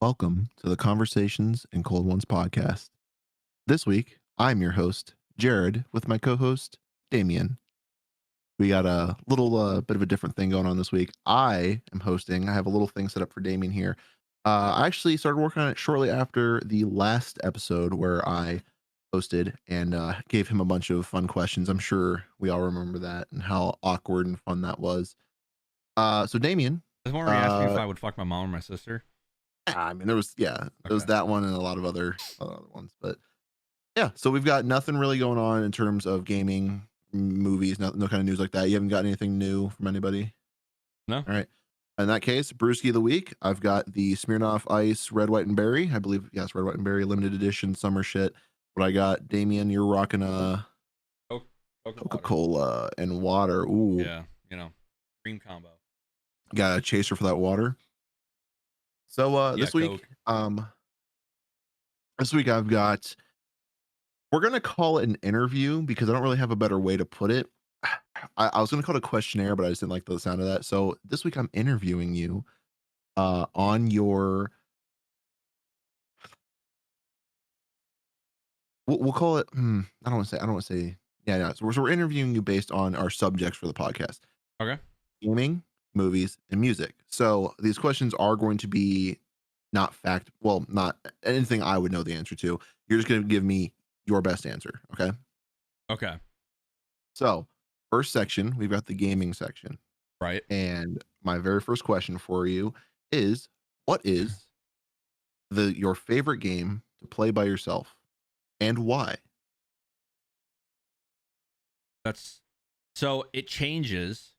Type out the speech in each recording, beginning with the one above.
Welcome to the Conversations and Cold Ones podcast. This week, I'm your host, Jared, with my co host, Damien. We got a little bit of a different thing going on this week. I am hosting. I have a little thing set up for Damien here. I actually started working on it shortly after the last episode where I hosted and gave him a bunch of fun questions. I'm sure we all remember that and how awkward and fun that was. So, Damien, This one where he asked me if I would fuck my mom or my sister. I mean, there was there was Okay. that one and a lot of other ones, but yeah. So we've got nothing really going on in terms of gaming, movies, no kind of news like that. You haven't got anything new from anybody. No? All right. In that case, Brewski of the week. I've got the Smirnoff Ice Red, White, and Berry. I believe yes, Red, White, and Berry limited edition summer shit. But I got Damien. You're rocking a Coke Coca water. Cola and water. Ooh, Yeah, dream combo. got a chaser for that water. So Yeah, this week, Coke. I've got. We're gonna call it an interview because I don't really have a better way to put it. I was gonna call it a questionnaire, but I just didn't like the sound of that. So this week I'm interviewing you on your we'll call it I don't want to say yeah, yeah. So we're interviewing you based on our subjects for the podcast. Okay. Gaming, movies, and music. So these questions are going to be not anything I would know the answer to. You're just gonna give me your best answer. Okay. Okay. So first section, we've got the gaming section. Right. And my very first question for you is what is your favorite game to play by yourself and why? That's so it changes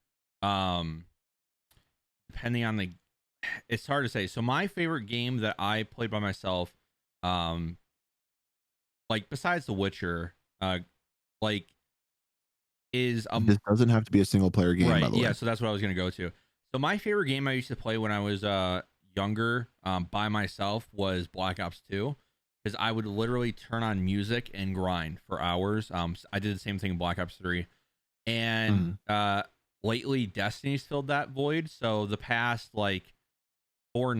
depending on the it's hard to say. So my favorite game that I played by myself, um, like besides The Witcher, like is This doesn't have to be a single player game, by right. the Yeah, way. so that's what I was gonna go to. So my favorite game I used to play when I was younger, by myself was Black Ops 2. Because I would literally turn on music and grind for hours. I did the same thing in Black Ops 3. And Mhm. lately Destiny's filled that void. So the past like 5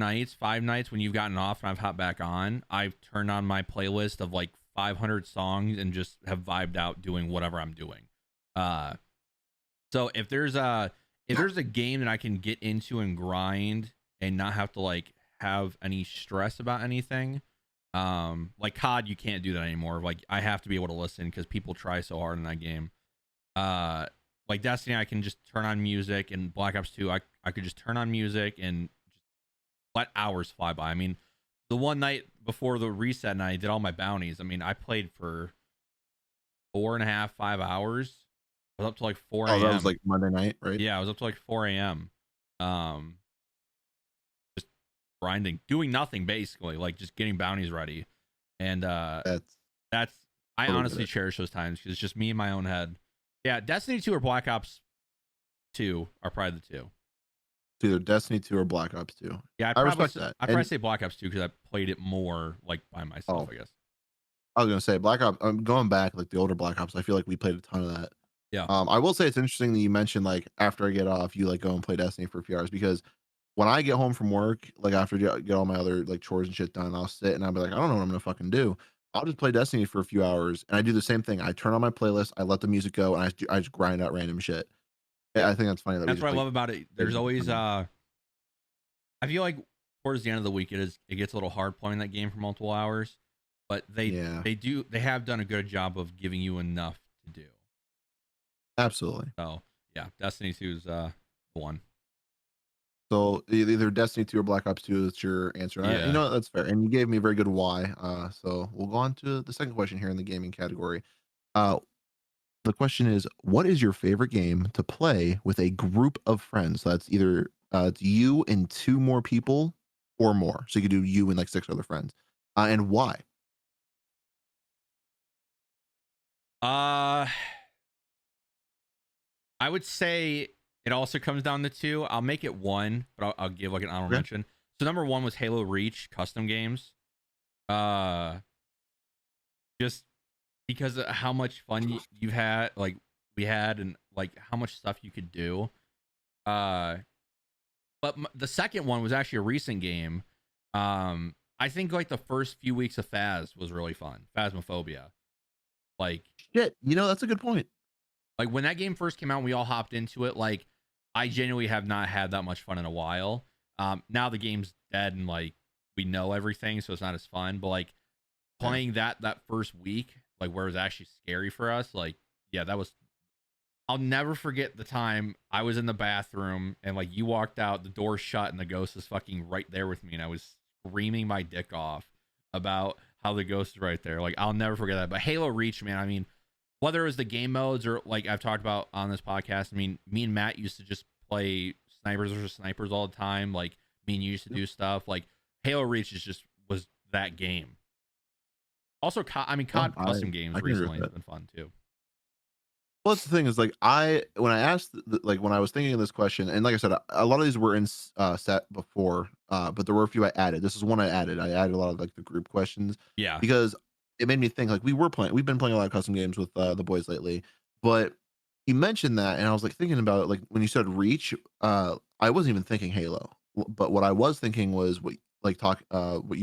nights when you've gotten off and I've hopped back on, I've turned on my playlist of like 500 songs and just have vibed out doing whatever I'm doing. Uh, so if there's a game that I can get into and grind and not have to like have any stress about anything, like COD, you can't do that anymore. Like I have to be able to listen because people try so hard in that game. Uh, like Destiny, I can just turn on music, and Black Ops 2, I could just turn on music and just let hours fly by. I mean, the one night before the reset and I did all my bounties. I mean, I played for 4.5, 5 hours. I was up to like 4 Oh, that was a.m. like Monday night, right? Yeah, I was up to like 4 a.m. Just grinding, doing nothing basically, like just getting bounties ready. And That's that's I totally get honestly it. cherish those times because it's just me in my own head. Yeah, Destiny 2 or Black Ops 2 are probably the two. It's either Destiny 2 or Black Ops 2. Yeah, I respect that. I probably And say Black Ops 2 because I played it more like by myself, oh, I guess. I was gonna say Black Ops. I'm going back like the older Black Ops. I feel like we played a ton of that. Yeah. I will say it's interesting that you mentioned like after I get off, you like go and play Destiny for a few hours because when I get home from work, like after I get all my other like chores and shit done, I'll sit and I'll be like, I don't know what I'm gonna fucking do. I'll just play Destiny for a few hours, and I do the same thing. I turn on my playlist, I let the music go, and I just grind out random shit. Yeah. I think that's funny that we That's just what I like. love about it. There's always I feel like towards the end of the week it gets a little hard playing that game for multiple hours, but Yeah, they have done a good job of giving you enough to do. absolutely. So yeah, Destiny 2 is the one. So either Destiny 2 or Black Ops 2 is your answer. You Yeah. know what, that's fair, and you gave me a very good why. So we'll go on to the second question here in the gaming category. Uh, the question is, what is your favorite game to play with a group of friends? So that's either it's you and two more people or more. So you could do you and like six other friends. And why? Uh I would say it also comes down to two. I'll make it one, but I'll give like an honorable Okay. mention. So number one was Halo Reach custom games. Uh, just because of how much fun you've had, like we had, and like how much stuff you could do. Uh, but the second one was actually a recent game. I think like the first few weeks of Phas was really fun. Phasmophobia. Like Shit, that's a good point. like when that game first came out and we all hopped into it, like I genuinely have not had that much fun in a while. Now the game's dead and like we know everything, so it's not as fun. But like Yeah. playing that first week, like where it was actually scary for us, like yeah, that was. I'll never forget the time I was in the bathroom and like you walked out, the door shut, and the ghost was fucking right there with me, and I was screaming my dick off about how the ghost is right there. Like I'll never forget that. But Halo Reach, man, I mean, whether it was the game modes or like I've talked about on this podcast, I mean, me and Matt used to just play snipers versus snipers all the time. Like me and you used to do stuff. Like Halo Reach was that game. Also, I mean, COD custom games I can agree with recently has that. been fun too. Well, that's the thing is like when I asked like when I was thinking of this question, and like I said, a lot of these were in set before, but there were a few I added. This is one I added. I added a lot of like the group questions Yeah, because it made me think like we've been playing a lot of custom games with the boys lately, but he mentioned that, and I was like thinking about it. Like when you said Reach, I wasn't even thinking Halo, but what I was thinking was what you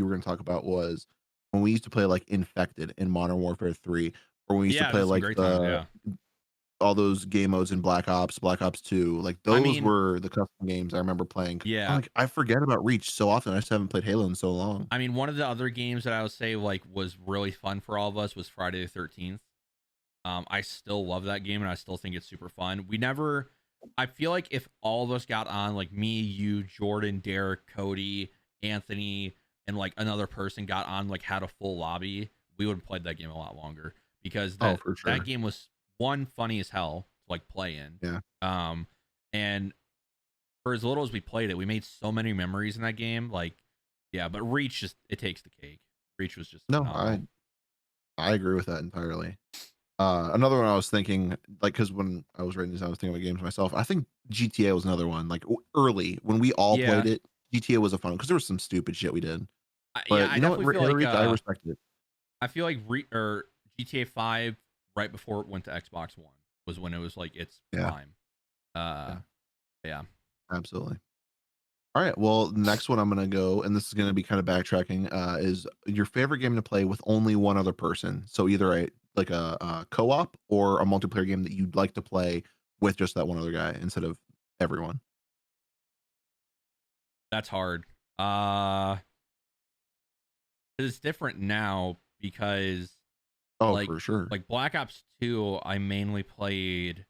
were going to talk about was when we used to play like Infected in Modern Warfare 3, or we used to yeah, play that's some like great times. the Yeah, all those game modes in Black Ops 2, like I those mean, were the custom games I remember playing. I'm yeah. like, I forget about Reach so often. I just haven't played Halo in so long. I mean, one of the other games that I would say like was really fun for all of us was Friday the 13th. I still love that game and I still think it's super fun. I feel like if all of us got on, like me, you, Jordan, Derek, Cody, Anthony, and like another person got on, like had a full lobby, we would have played that game a lot longer because Oh, that for that sure. game was one funny as hell to like play in. Yeah. Um, and for as little as we played it, we made so many memories in that game. Like, yeah, but Reach just it takes the cake. Reach was just No, phenomenal. I agree with that entirely. Another one I was thinking, like, because when I was writing these, I was thinking about games myself. I think GTA was another one. Like early when we all played Yeah, it, GTA was a fun because there was some stupid shit we did. yeah, But I you know what, definitely feel Halo like Reach, I respect it. I feel like or GTA 5 right before it went to Xbox One was when it was like its Yeah, prime. Uh, yeah, yeah, absolutely. All right. Well, next one I'm gonna go, and this is gonna be kind of backtracking. Is your favorite game to play with only one other person? So either a co-op or a multiplayer game that you'd like to play with just that one other guy instead of everyone. that's hard. It's different now because Oh, like for sure. Black Ops 2, I mainly played.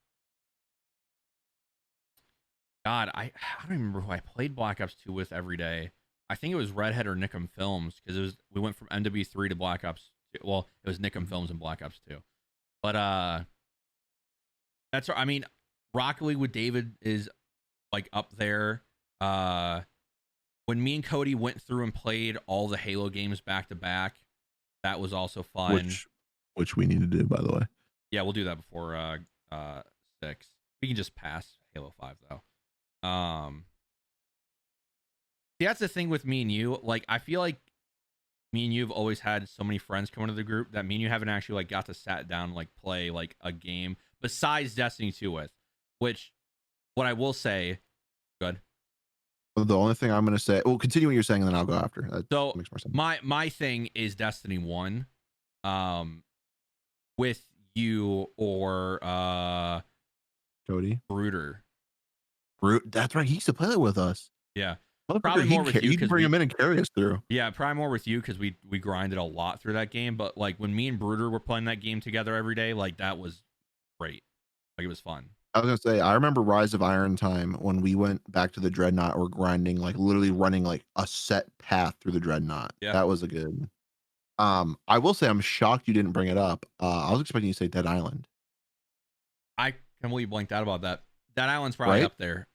God, I don't remember who I played Black Ops 2 with every day. I think it was Redhead or Nickum Films because we went from MW3 to Black Ops 2. Well, it was Nickum Films and Black Ops 2. But I mean, Rocket League with David is like up there. Uh when me and Cody went through and played all the Halo games back to back, that was also fun. Which which we need to do, by the way. Yeah, we'll do that before 6. We can just pass Halo 5 though. See, that's the thing with me and you. Like, I feel like me and you have always had so many friends come into the group that me and you haven't actually like got to sat down and, like play like a game besides Destiny 2 with. Which, what I will say, good. The only thing I'm gonna say, well, continue what you're saying, and then I'll go after. That So makes more sense. my thing is Destiny 1, with you or Cody, Brooder. Brute. That's right. He used to play it with us. Yeah, Motherfucker, probably more with you he'd because bring him in and carry us through. probably more with you because we grinded a lot through that game. But like when me and Brooder were playing that game together every day, like that was great. Like it was fun. I was gonna say, I remember Rise of Iron time when we went back to the Dreadnought or grinding, like literally running like a set path through the Dreadnought. Yeah, That was a good. I will say I'm shocked you didn't bring it up. I was expecting you to say Dead Island, I completely blanked out about that. That island's probably right? up there.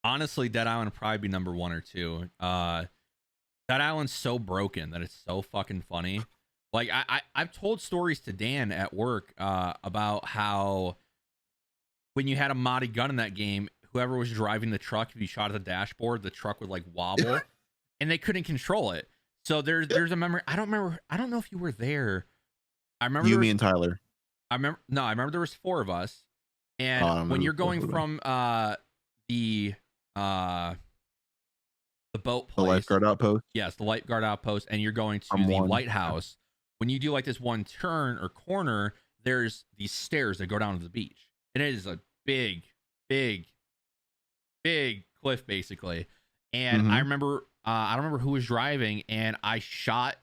Honestly, Dead Island would probably be number 1 or 2. That island's so broken that it's so fucking funny. Like I've told stories to Dan at work about how when you had a modded gun in that game, whoever was driving the truck, if you shot at the dashboard, the truck would like wobble, and they couldn't control it. So there's a memory. I don't remember. I don't know if you were there. I remember You, there me, was. and Tyler. I remember there was 4 of us, Oh, and I don't when remember you're before going who. from the the boat The place. lifeguard outpost Yes, the lifeguard outpost, and you're going to from the one. lighthouse. When you do like this one turn or corner, there's these stairs that go down to the beach, and it is a big, big, big cliff basically. And Mm-hmm. I don't remember who was driving, and I shot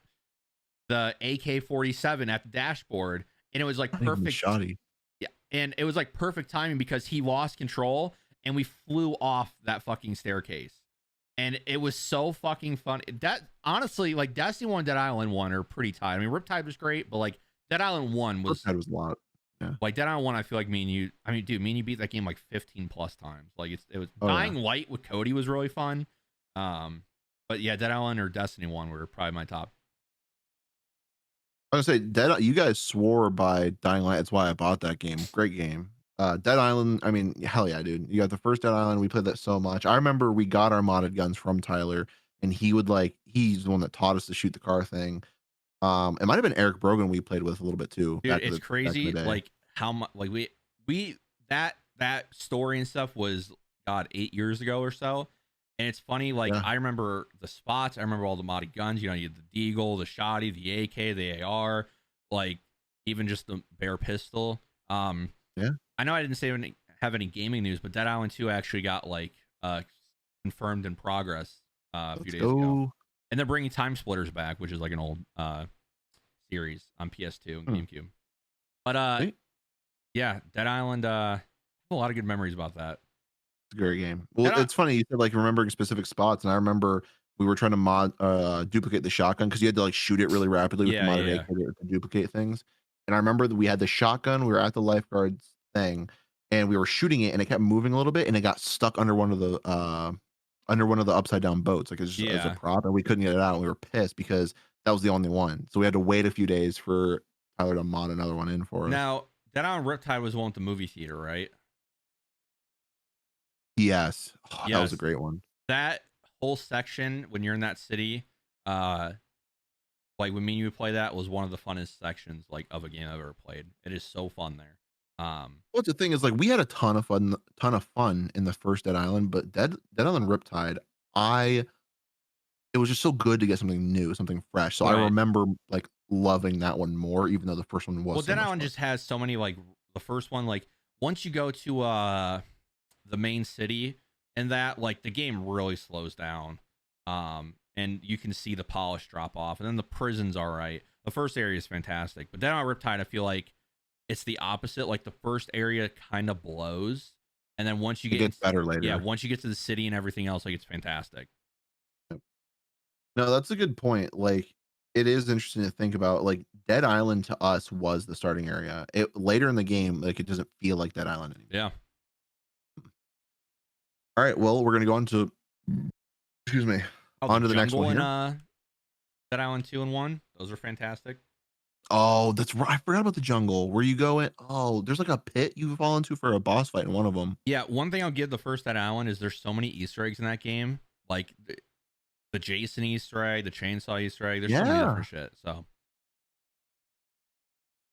the AK-47 at the dashboard, and it was like Not even perfect. shoddy. Yeah, and it was like perfect timing because he lost control, and we flew off that fucking staircase. And it was so fucking fun. That honestly, like Destiny 1, Dead Island 1 are pretty tight. I mean, Riptide was great, but like Dead Island 1 was That was a lot. Yeah. like Dead Island 1, I feel like me and you, I mean, dude, me and you beat that game like 15 plus times. Like it was Oh yeah. Dying Light with Cody was really fun. But yeah, Dead Island or Destiny 1 were probably my top. I was gonna say you guys swore by Dying Light. That's why I bought that game. Great game. Dead Island, I mean, hell yeah, dude. You got the first Dead Island. We played that so much. I remember we got our modded guns from Tyler, and he's the one that taught us to shoot the car thing. It might have been Eric Brogan we played with a little bit too Dude, back it's in the crazy day. like how much like we that story and stuff was god 8 years ago or so. And it's funny, like Yeah. I remember the spots, I remember all the modded guns, you know, you had the Deagle, the Shoddy, the AK, the AR, like even just the bare pistol. Yeah. I know I didn't have any gaming news, but Dead Island 2 actually got like confirmed in progress a few Let's days ago. go. And they're bringing Time Splitters back, which is like an old series on PS2 and Hmm. GameCube. But Sweet. yeah, Dead Island, I have a lot of good memories about that. It's a great game. Well, Dead it's funny you said like remembering specific spots, and I remember we were trying to duplicate the shotgun because you had to like shoot it really rapidly with the Yeah, modded yeah. AK to duplicate things. And I remember that we had the shotgun. We were at the lifeguards thing, and we were shooting it, and it kept moving a little bit, and it got stuck under one of the upside down boats, like as a Yeah. prop, and we couldn't get it out. And we were pissed because that was the only one. So we had to wait a few days for Tyler to mod another one in for us. Now, Dead Island Riptide was one with the movie theater, right? Yes, oh, that was a Yes. great one. That whole section when you're in that city, uh, like when me and you play that was one of the funnest sections like of a game I've ever played. It is so fun there. Well, the thing is, like, we had a ton of fun in the first Dead Island, but Dead Island Riptide, I it was just so good to get something new, something fresh. So I Right. remember like loving that one more, even though the first one was Well, so Dead much Island fun. just has so many like the first one, like once you go to the main city and that like the game really slows down. And you can see the polish drop off, and then the prison's all right. The first area is fantastic, but then on Riptide, I feel like it's the opposite. Like the first area kind of blows, and then once you It get gets better yeah, later. once you get to the city and everything else, like it's fantastic. Yep. No, that's a good point. Like, it is interesting to think about. Like, Dead Island to us was the starting area. It later in the game, like, it doesn't feel like Dead Island anymore. Yeah. All right, well, we're gonna go on to excuse me, Oh, the on to the next jungle one in here. Dead Island 2 and 1, those are fantastic. Oh, that's right. I forgot about the jungle. Where you go in? Oh, there's like a pit you fall into for a boss fight in one of them. Yeah, one thing I'll give the first Dead Island is there's so many Easter eggs in that game. Like the Jason Easter egg, the chainsaw Easter egg. There's so many Yeah. different shit. So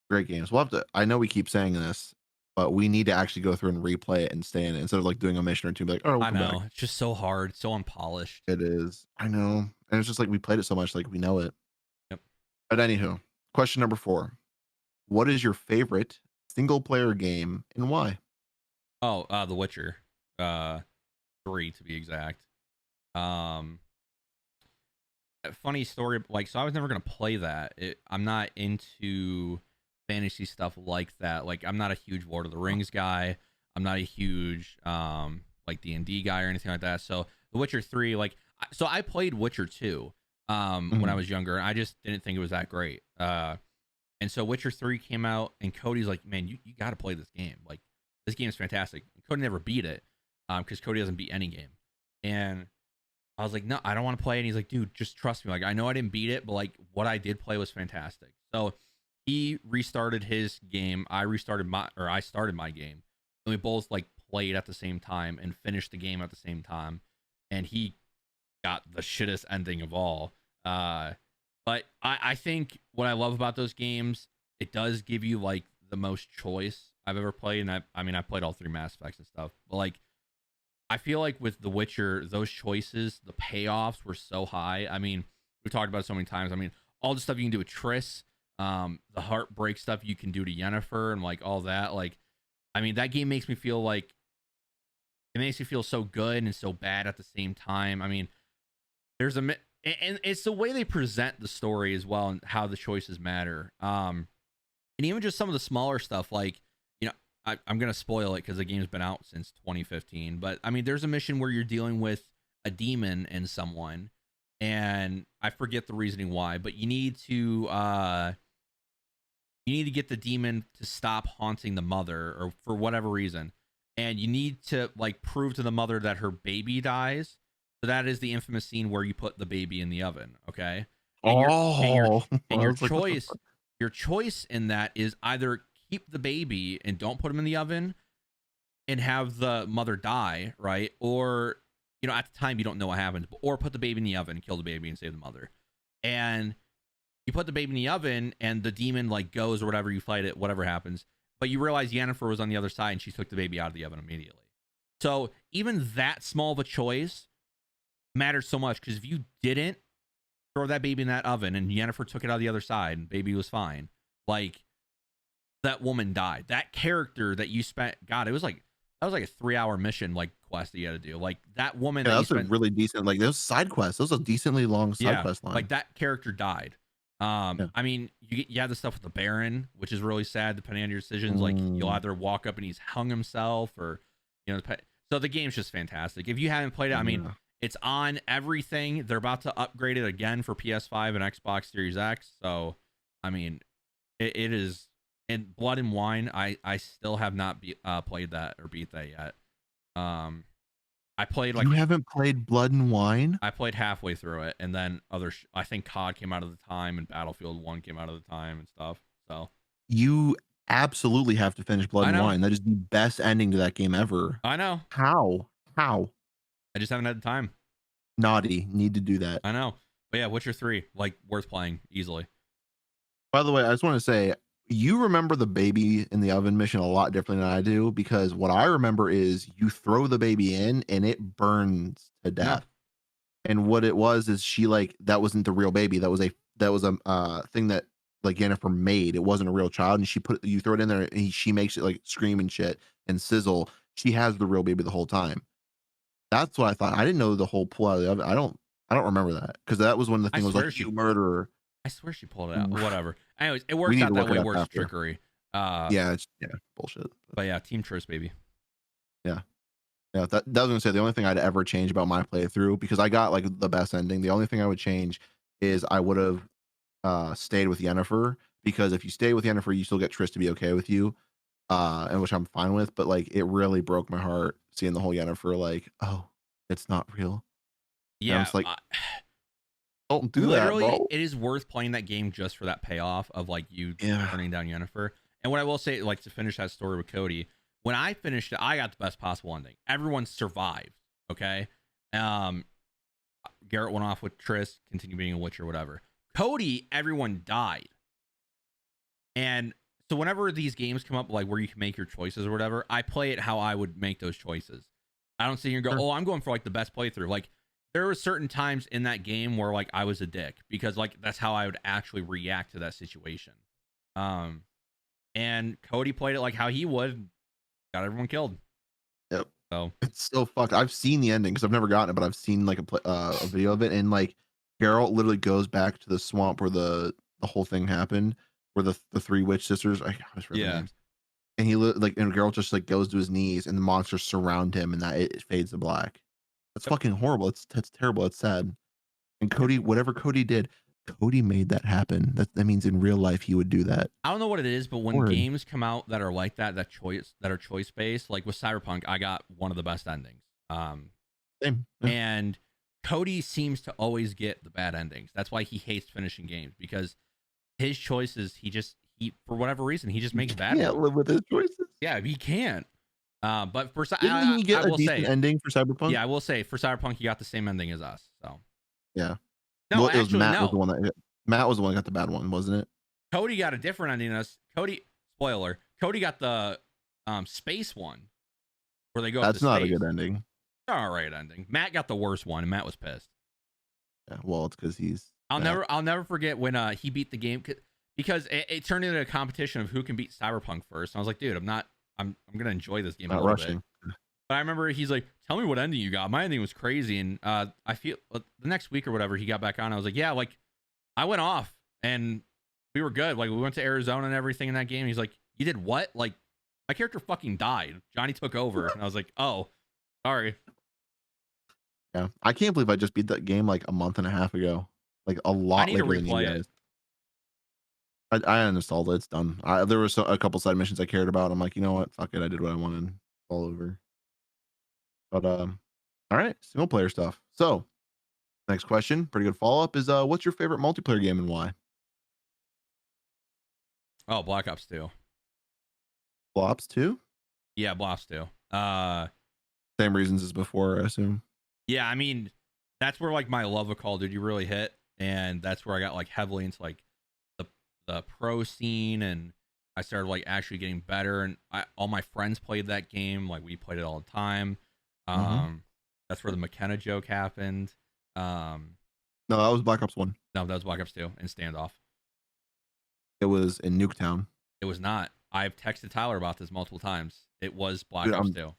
Great games. We'll have to I know we keep saying this, but we need to actually go through and replay it and stay in it instead of like doing a mission or two, be like, oh, we'll I come back. know it's just so hard, so unpolished. It is. I know. And it's just like we played it so much, like we know it. Yep. But anywho, question number 4. What is your favorite single player game and why? Oh, The Witcher, 3 to be exact. Um, a funny story. Like, so I was never gonna play that. I'm not into fantasy stuff like that. Like, I'm not a huge Lord of the Rings guy. I'm not a huge like D&D guy or anything like that. So The Witcher 3, like, so I played Witcher 2 when I Mhm. was younger. I just didn't think it was that great. And so Witcher 3 came out, and Cody's like, man, you got to play this game. Like, this game is fantastic. And Cody never beat it because Cody doesn't beat any game. And I was like, no, I don't want to play. And he's like, dude, just trust me. Like, I know I didn't beat it, but like what I did play was fantastic. So he restarted his game. I started my game. And we both like played at the same time and finished the game at the same time. And he got the shittest ending of all. But I think what I love about those games, it does give you like the most choice I've ever played. And I mean, I played all 3 Mass Effects and stuff, but like I feel like with The Witcher, those choices, the payoffs were so high. I mean, we talked about it so many times. I mean, all the stuff you can do with Triss, the heartbreak stuff you can do to Yennefer, and like all that. Like, I mean, that game makes me feel like it makes me feel so good and so bad at the same time. I mean, and it's the way they present the story as well and how the choices matter. And even just some of the smaller stuff, like, you know, I'm gonna spoil it because the game's been out since 2015. But I mean, there's a mission where you're dealing with a demon and someone, and I forget the reasoning why, but you need to get the demon to stop haunting the mother, or for whatever reason, and you need to like prove to the mother that her baby dies. So that is the infamous scene where you put the baby in the oven. Okay, and your and your Oh, and I your was like, what the choice fuck? your choice in that is either keep the baby and don't put him in the oven and have the mother die, right? Or, you know, at the time you don't know what happens, or put the baby in the oven, kill the baby, and save the mother. And you put the baby in the oven, and the demon like goes or whatever. You fight it, whatever happens. But you realize Yennefer was on the other side, and she took the baby out of the oven immediately. So even that small of a choice matters so much, because if you didn't throw that baby in that oven and Yennefer took it out of the other side and baby was fine, like, that woman died. That character that you spent, God, it was like, that was like a 3-hour mission, like, quest that you had to do. Like, that woman Yeah, that you that's a spent, really decent, like, those side quests. Those are decently long side yeah, quest like line. that character died. Yeah. I mean, you have the stuff with the Baron, which is really sad depending on your decisions. Like, you'll Mm, either walk up and he's hung himself, or, you know, so the game's just fantastic. If you haven't played it, I mean, yeah. it's on everything. They're about to upgrade it again for PS5 and Xbox Series X. So, I mean, it is. And Blood and Wine, I still have not played that or beat that yet. Um, I played You like haven't played Blood and Wine? I played halfway through it, and then I think COD came out of the time, and Battlefield 1 came out of the time and stuff. So You absolutely have to finish Blood I and know, Wine. That is the best ending to that game ever. I know. How? How? I just haven't had the time. Naughty. Need to do that. I know. But yeah, Witcher 3, like, worth playing easily. By the way, I just want to say, you remember the baby in the oven mission a lot differently than I do, because what I remember is you throw the baby in and it burns to No. death. And what it was is she, like, that wasn't the real baby. That was a thing that, like, Yennefer made. It wasn't a real child, and you throw it in there and she makes it like scream and shit and sizzle. She has the real baby the whole time. That's what I thought. I didn't know the whole pull out of the oven. I don't remember that, because that was when the I thing was swear like, she you murderer. I swear she pulled it out. Whatever. Anyways, it We works need out to that look it way up where it's after. trickery. Yeah, bullshit. But yeah, Team Triss, baby. Yeah. Yeah, that was gonna say the only thing I'd ever change about my playthrough, because I got like the best ending. The only thing I would change is I would have stayed with Yennefer, because if you stay with Yennefer, you still get Triss to be okay with you, and which I'm fine with. But like, it really broke my heart seeing the whole Yennefer, like, oh, it's not real. And I'm Yeah, just like, don't do that, literally, bro. it is worth playing that game just for that payoff of like you Yeah. turning down Yennefer. And what I will say, like, to finish that story with Cody, when I finished it, I got the best possible ending. Everyone survived. Okay. Um, Garrett went off with Triss, continued being a witch or whatever. Cody, everyone died. And so whenever these games come up, like where you can make your choices or whatever, I play it how I would make those choices. I don't sit here and go, Sure. oh, I'm going for like the best playthrough. Like, there were certain times in that game where like I was a dick, because like that's how I would actually react to that situation. Um, and Cody played it like how he would, got everyone killed. Yep. So It's so fucked. I've seen the ending because I've never gotten it, but I've seen like a video of it, and like Geralt literally goes back to the swamp where the whole thing happened, where the three witch sisters, I always forget their yeah, names, and and Geralt just like goes to his knees, and the monsters surround him, and that it fades to black. That's yep. fucking horrible. That's terrible. It's sad. And Cody, whatever Cody did, Cody made that happen. That means in real life he would do that. I don't know what it is, but when Word. games come out that are like that, that are choice based, like with Cyberpunk, I got one of the best endings. Same. Yeah. And Cody seems to always get the bad endings. That's why he hates finishing games, because his choices, he for whatever reason, he just makes bad Can't ones. live with his choices. Yeah, he can't. But for Didn't he I get a will decent say, ending for Cyberpunk? yeah, I will say for Cyberpunk, he got the same ending as us. So Yeah. no, Well, it was actually, Matt was the no. one Matt was the one that got the bad one, wasn't it? Cody got a different ending than us. Spoiler, Cody got the space one where they go up to That's not a space. good ending. All right ending. Matt got the worst one, and Matt was pissed. Yeah, well, it's because he's. I'll never forget when he beat the game because it turned into a competition of who can beat Cyberpunk first. And I was like, dude, I'm gonna enjoy this game Not a little rushing. bit. But I remember he's like, tell me what ending you got. My ending was crazy, and I feel the next week or whatever he got back on. I was like, yeah, like I went off and we were good. Like we went to Arizona and everything in that game. He's like, you did what? Like my character fucking died. Johnny took over, and I was like, oh, sorry. Yeah, I can't believe I just beat that game like a month and a half ago. Like a lot later than you guys. I uninstalled it. It's done. There was a couple side missions I cared about. I'm like, you know what? Fuck it. I did what I wanted. All over. But all right, single player stuff. So next question, pretty good follow up is what's your favorite multiplayer game and why? Oh, Black Ops 2. Flops 2? Yeah, Black Ops 2. Same reasons as before, I assume. Yeah, I mean, that's where like my love of Call of Duty really hit, and that's where I got like heavily into like the pro scene, and I started like actually getting better, and all my friends played that game. Like we played it all the time. That's where the McKenna joke happened. No, that was Black Ops 1. No, that was Black Ops 2 in Standoff. It was in Nuketown. It was not. I've texted Tyler about this multiple times. It was Black Ops 2.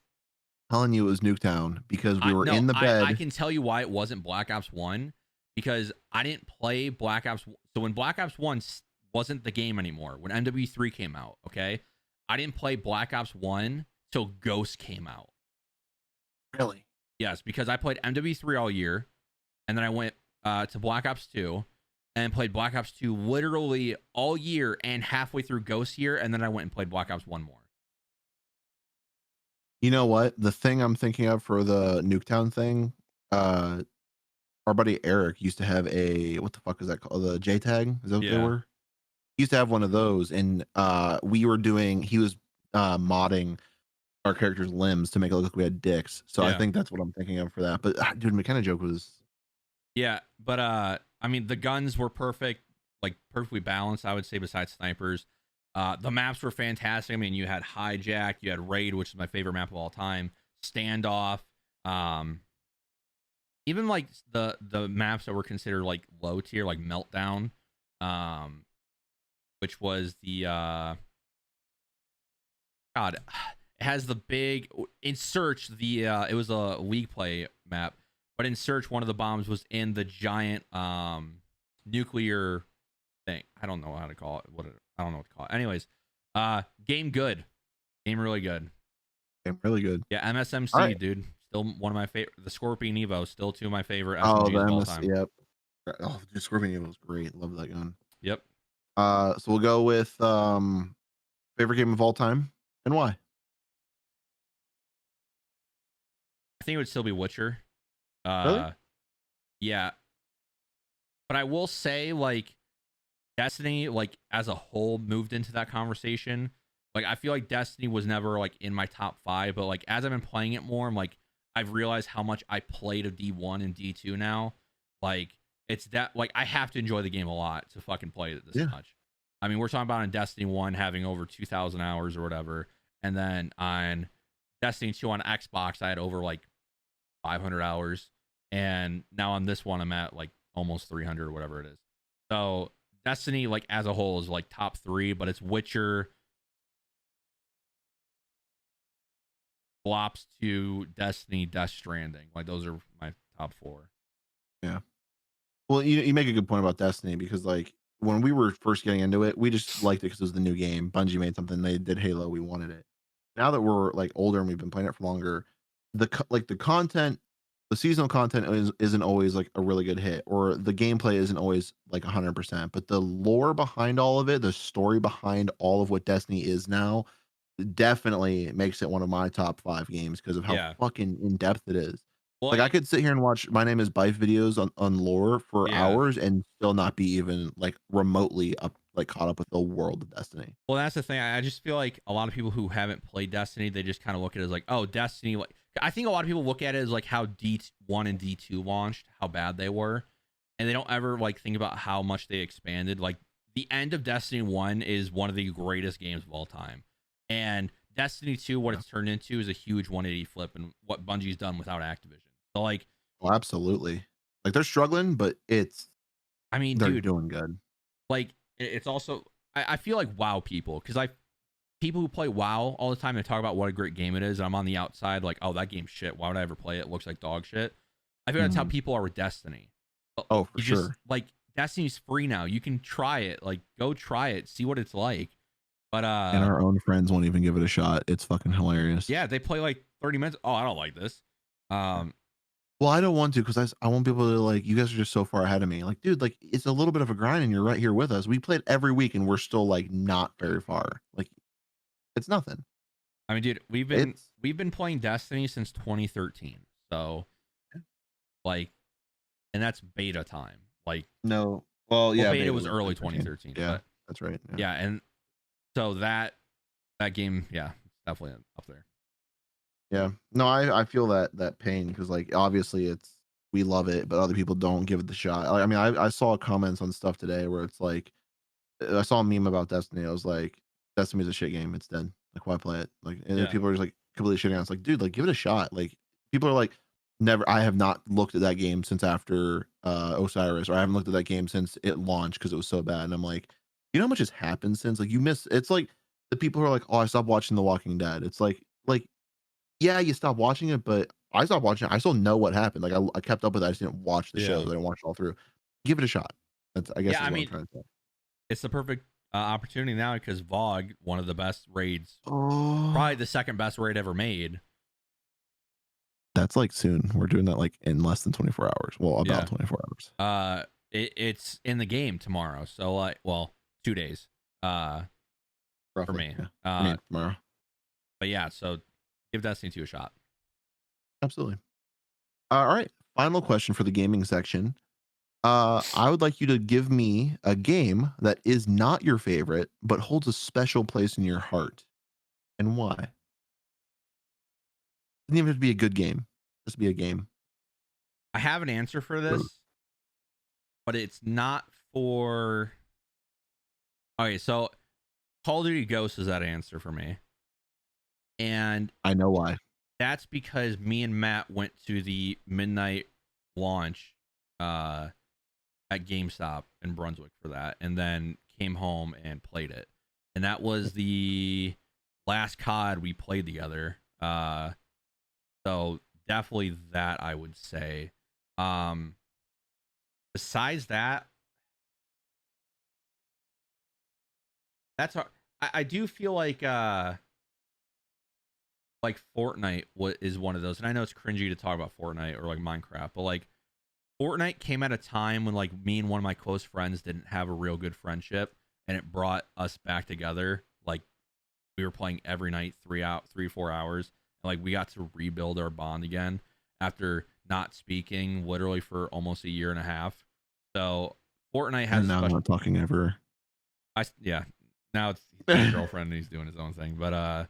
Telling you it was Nuketown because we were in the bed. I can tell you why it wasn't Black Ops 1 because I didn't play Black Ops. So when Black Ops 1 wasn't the game anymore, when MW3 came out, okay, I didn't play Black Ops 1 till Ghost came out. Really? Yes, because I played MW3 all year, and then I went to Black Ops 2 and played Black Ops 2 literally all year and halfway through Ghost year, and then I went and played Black Ops 1 more. You know what? The thing I'm thinking of for the Nuketown thing, our buddy Eric used to have what the fuck is that called? The JTAG? Is that what they were? He used to have one of those, and he was modding our characters' limbs to make it look like we had dicks. So I think that's what I'm thinking of for that. But dude, McKenna joke was. Yeah, but I mean the guns were perfect, like perfectly balanced, I would say, besides snipers. The maps were fantastic. I mean, you had Hijack, you had Raid, which is my favorite map of all time, Standoff, even like the maps that were considered like low tier, like Meltdown, which was the God, it has the big in Search it was a league play map, but in Search one of the bombs was in the giant nuclear thing. I don't know how to call it. I don't know what to call it. Anyways, game good. Game really good. Game really good. Yeah, MSMC, right. Dude. Still one of my favorite. The Scorpion Evo, still two of my favorite SMGs of all time. Yep. Oh, dude, Scorpion Evo was great. Love that gun. Yep. So we'll go with favorite game of all time and why. I think it would still be Witcher. Really? Yeah. But I will say, like, Destiny, like, as a whole, moved into that conversation. Like, I feel like Destiny was never, like, in my top 5, but, like, as I've been playing it more, I'm like, I've realized how much I played of D1 and D2 now. Like, it's that, like, I have to enjoy the game a lot to fucking play it this much. I mean, we're talking about on Destiny 1 having over 2,000 hours or whatever, and then on Destiny 2 on Xbox, I had over, like, 500 hours, and now on this one, I'm at, like, almost 300 or whatever it is. So, Destiny, like, as a whole is, like, top 3, but it's Witcher, Flops 2, Destiny, Death Stranding. Like, those are my top 4. Yeah. Well, you make a good point about Destiny because, like, when we were first getting into it, we just liked it because it was the new game. Bungie made something. They did Halo. We wanted it. Now that we're, like, older and we've been playing it for longer, the content, the seasonal content isn't always, like, a really good hit, or the gameplay isn't always, like, 100%. But the lore behind all of it, the story behind all of what Destiny is now, definitely makes it one of my top 5 games because of how fucking in depth it is. Well, like I could sit here and watch My Name is Bife videos on lore for hours and still not be even like remotely caught up with the world of Destiny. Well, that's the thing. I just feel like a lot of people who haven't played Destiny, they just kind of look at it as like, oh, Destiny. Like, I think a lot of people look at it as like how D1 and D2 launched, how bad they were, and they don't ever like think about how much they expanded. Like the end of Destiny 1 is one of the greatest games of all time. And Destiny 2, what Yeah. it's turned into is a huge 180 flip and what Bungie's done without Activision. So like, Well, absolutely. Like they're struggling, but I mean, they're dude, doing good. like it's also I feel like WoW people because I people who play WoW all the time they talk about what a great game it is, and I'm on the outside like, oh, that game's shit. Why would I ever play it? It looks like dog shit. I feel that's how Mhm. people are with Destiny. But Oh, for you just sure. like Destiny's free now. You can try it. Like go try it, see what it's like. But And our own friends won't even give it a shot. It's fucking hilarious. yeah, they play like 30 minutes. Oh, I don't like this. Um, Well, I don't want to because I want people to like, you guys are just so far ahead of me. Like, dude, like it's a little bit of a grind and you're right here with us. We played every week and we're still like not very far. Like it's nothing. I mean, dude, It's we've been playing Destiny since 2013. So like, and that's beta time. Like, no. Well, well, yeah, beta beta was was early 2013. 2013, Yeah, but that's right. Yeah. yeah, and so that game, yeah, definitely up there. Yeah. No, I feel that pain because like obviously we love it, but other people don't give it the shot. Like, I mean, I saw comments on stuff today where it's like I saw a meme about Destiny. I was like, Destiny's a shit game. It's dead. Like, why play it? Like, and then Yeah, people are just like completely shitting on it. It's like, dude, like, give it a shot. Like, people are like, never. I have not looked at that game since after Osiris, or I haven't looked at that game since it launched because it was so bad. And I'm like, you know how much has happened since? Like, you miss. It's like the people who are like, oh, I stopped watching The Walking Dead. It's like, yeah, you stopped watching it, but I stopped watching it. I still know what happened. Like, I kept up with it. I just didn't watch the shows. yeah, I didn't watch it all through. Give it a shot. That's, I guess, yeah. is I what I'm mean, trying to say. it's the perfect opportunity now because VOG, one of the best raids, probably Oh. the second best raid ever made. That's like soon. We're doing that like in less than 24 hours. Well, about Yeah, 24 hours. it's in the game tomorrow. So like, well, 2 days. For Roughly. me. Yeah. I mean, tomorrow. But yeah, so give Destiny 2 a shot. Absolutely. All right. Final question for the gaming section. I would like you to give me a game that is not your favorite, but holds a special place in your heart. And why? Doesn't even have to be a good game. Just be a game. I have an answer for this, but it's not for. Okay, so Call of Duty Ghosts is that answer for me. And I know why. that's because me and Matt went to the midnight launch at GameStop in Brunswick for that, and then came home and played it. And that was the last COD we played together. So definitely that I would say. Um, besides that, that's hard. I do feel like Fortnite is one of those, and I know it's cringy to talk about Fortnite or like Minecraft, but like Fortnite came at a time when like me and one of my close friends didn't have a real good friendship, and it brought us back together. Like we were playing every night, 3 4 hours, and like we got to rebuild our bond again after not speaking literally for almost a year and a half. So Fortnite has And a now I'm special. not talking ever. Yeah. Now he's got a girlfriend and he's doing his own thing, but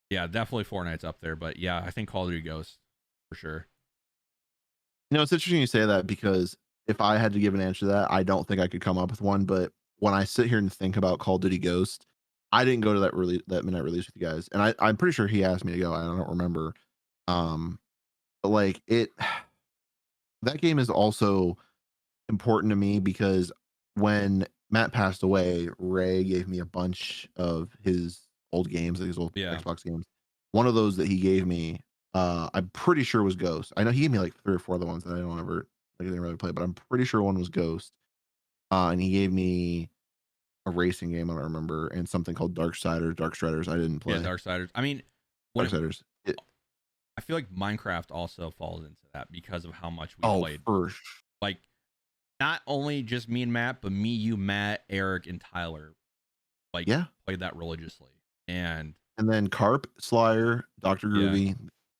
yeah, definitely Fortnite's up there. But yeah, I think Call of Duty Ghosts for sure. You know, it's interesting you say that because if I had to give an answer to that, I don't think I could come up with one. But when I sit here and think about Call of Duty Ghost, I didn't go to that midnight release with you guys, and I'm pretty sure he asked me to go. I don't remember. But like it, that game is also important to me because when Matt passed away, Ray gave me a bunch of his old games, his old Yeah. Xbox games. One of those that he gave me, I'm pretty sure was Ghost. I know he gave me like 3 or 4 other ones that I don't ever like I didn't really play, but I'm pretty sure one was Ghost. And he gave me a racing game, I don't remember, and something called Dark Striders. I didn't Yeah, play. Darksiders. I mean, when it, Darksiders. I feel like Minecraft also falls into that because of how much we Oh, played. for Like not only just me and Matt, but me, you, Matt, Eric, and Tyler like yeah. played that religiously. And And then Carp, Slayer, Dr. yeah, Groovy.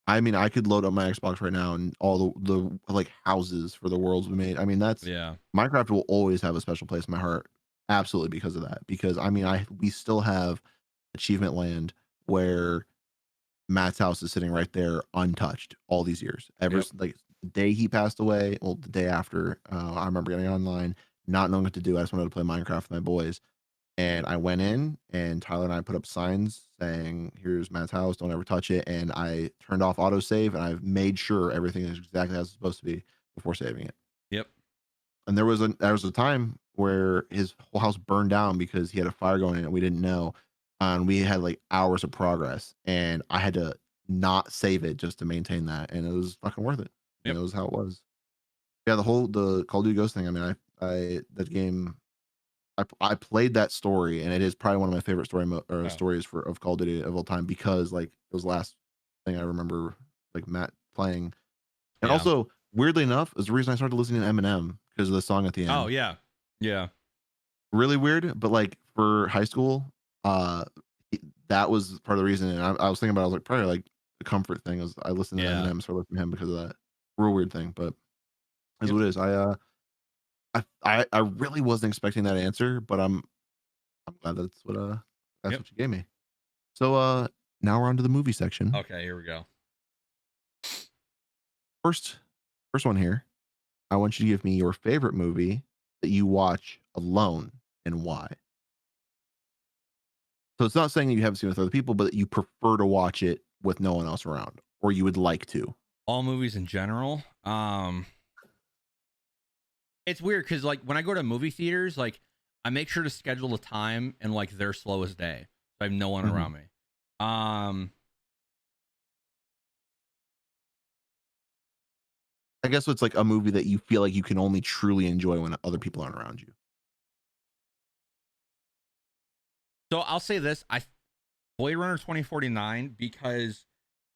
I mean, I could load up my Xbox right now and all the like houses for the worlds we made. I mean, that's yeah, Minecraft will always have a special place in my heart. Absolutely because of that. Because I mean, we still have achievement land where Matt's house is sitting right there untouched all these years. yep, Like the day he passed away, well, the day after, I remember getting online, not knowing what to do. I just wanted to play Minecraft with my boys. And I went in, and Tyler and I put up signs saying, "Here's Matt's house. Don't ever touch it." And I turned off autosave, and I've made sure everything is exactly as it's supposed to be before saving it. Yep. And there was a time where his whole house burned down because he had a fire going in and we didn't know. And we had like hours of progress, and I had to not save it just to maintain that, and it was fucking worth it. And Yep. it was how it was. Yeah, the Call of Duty Ghost thing. I mean, I that game. I played that story, and it is probably one of my favorite Oh, stories for of Call of Duty of all time because like it was the last thing I remember like Matt playing. And yeah. also, weirdly enough, is the reason I started listening to Eminem because of the song at the Oh, end. yeah. Yeah. Really weird, but like for high school, uh, that was part of the reason. And I was thinking about, I was like, probably like the comfort thing is I listened to Yeah. Eminem, so I listened to him because of that. Real weird thing, but is Yep. what it is. I really wasn't expecting that answer, but I'm glad that's Yep. what you gave me. So now we're on to the movie section. Okay, here we go. First first one here. I want you to give me your favorite movie that you watch alone and why. So it's not saying that you haven't seen it with other people, but that you prefer to watch it with no one else around, or you would like to. All movies in general. It's weird because like when I go to movie theaters, like I make sure to schedule a time and like their slowest day, so I have no one Mhm. around me. Um, I guess it's like a movie that you feel like you can only truly enjoy when other people aren't around you. so I'll say this: I Blade Runner 2049 because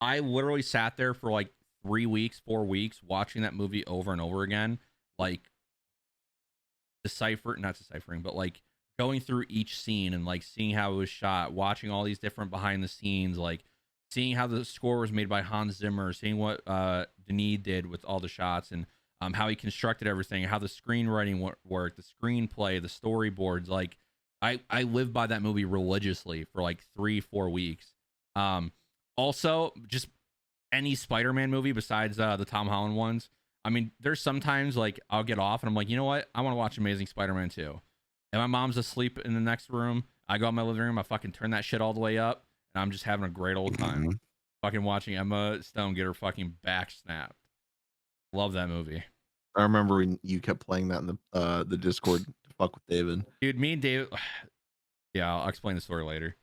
I literally sat there for like 3 weeks, 4 weeks watching that movie over and over again, like not deciphering, but like going through each scene and like seeing how it was shot, watching all these different behind the scenes, like seeing how the score was made by Hans Zimmer, seeing what Denis did with all the shots and how he constructed everything, how the screenwriting worked, the screenplay, the storyboards. Like I lived by that movie religiously for like 3 4 weeks. Um, Also, just any Spider-Man movie besides the Tom Holland ones. I mean, there's sometimes like I'll get off and I'm like, you know what? I want to watch Amazing Spider-Man 2. And my mom's asleep in the next room. I go in my living room, I fucking turn that shit all the way up, and I'm just having a great old time. Mhm. Fucking watching Emma Stone get her fucking back snapped. Love that movie. I remember when you kept playing that in the Discord to fuck with David. Dude, me and Dave yeah, I'll explain the story later.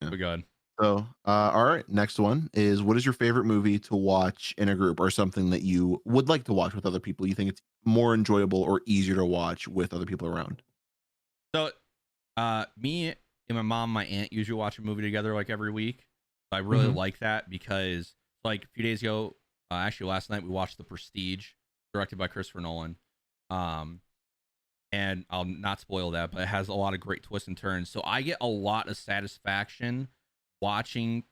Yeah. But go ahead. So, all right, next one is what is your favorite movie to watch in a group or something that you would like to watch with other people? You think it's more enjoyable or easier to watch with other people around? So me and my mom, my aunt usually watch a movie together like every week. So I really Mhm. like that because like a few days ago, actually last night we watched The Prestige, directed by Christopher Nolan. Um, and I'll not spoil that, but it has a lot of great twists and turns. So I get a lot of satisfaction watching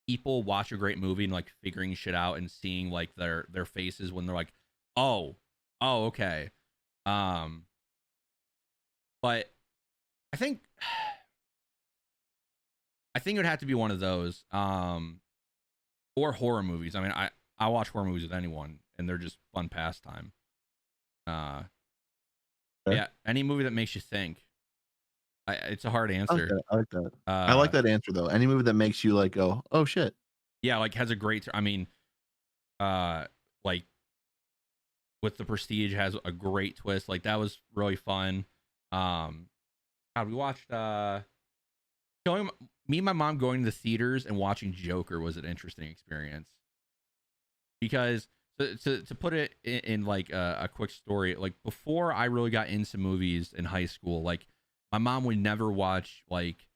people watch a great movie and like figuring shit out and seeing like their faces when they're like, oh, oh, okay. Um, but I think it would have to be one of those. Or horror movies. I mean, I watch horror movies with anyone, and they're just fun pastime. Uh, Okay. yeah, any movie that makes you think. It's a hard I like answer. that. I like that. I like Uh, that answer though. Any movie that makes you like go, "Oh shit." yeah, like has a great. I mean, uh, like with the Prestige has a great twist. Like that was really fun. Um, God, we watched showing me and my mom going to the theaters and watching Joker was an interesting experience because to put it in like a quick story, like before I really got into movies in high school, like my mom would never watch like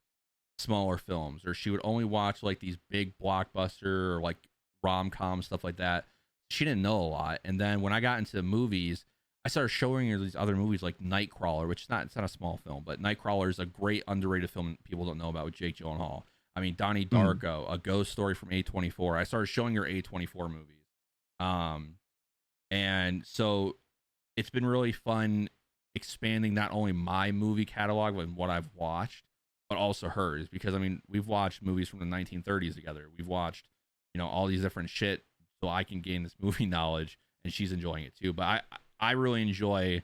smaller films, or she would only watch like these big blockbuster or like rom-com stuff like that. She didn't know a lot, and then when I got into movies, I started showing her these other movies like Nightcrawler, which is not, it's not a small film, but Nightcrawler is a great underrated film people don't know about with Jake Gyllenhaal. I mean, Donnie Mhm. Darko, A Ghost Story from A24. I started showing her A24 movies. Um, and so it's been really fun expanding not only my movie catalog and what I've watched, but also hers. Because I mean, we've watched movies from the 1930s together. We've watched, all these different shit, so I can gain this movie knowledge, and she's enjoying it too. But I really enjoy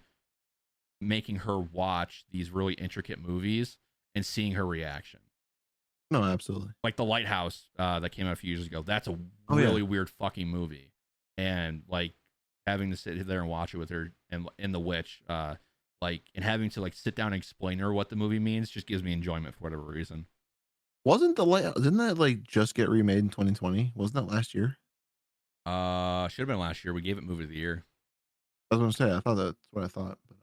making her watch these really intricate movies and seeing her reaction. No, absolutely. Like The Lighthouse that came out a few years ago. That's a Oh yeah. really weird fucking movie, and like having to sit there and watch it with her and in The Witch, like and having to like sit down and explain to her what the movie means just gives me enjoyment for whatever reason. Didn't that like just get remade in 2020? Wasn't that last year? Should have been last year. We gave it movie of the year. I was gonna say I thought that's what I thought. But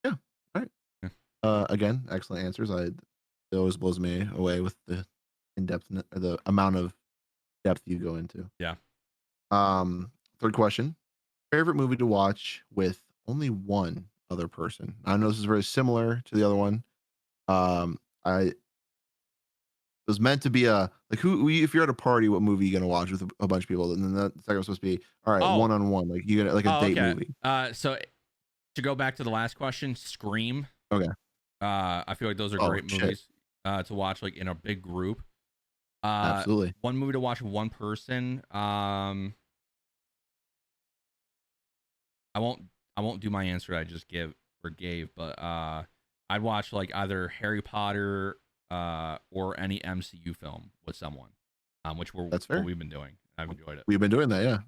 yeah. All right. Yeah. Again, excellent answers. It always blows me away with the in depth or the amount of depth you go into. Yeah. Third question: favorite movie to watch with only one other person? I know this is very similar to the other one. I was meant to be a like if you're at a party, what movie are you gonna watch with a bunch of people? And then the second was supposed to be all right, Oh. one on one, like you gonna like a Oh, date okay. movie. So to go back to the last question, Scream. Okay. I feel like those are great movies to watch like in a big group. Absolutely. One movie to watch with one person. I won't do my answer I just gave, but I'd watch like either Harry Potter or any MCU film with someone, That's fair. what we've been doing. I've enjoyed it. We've been doing that, yeah.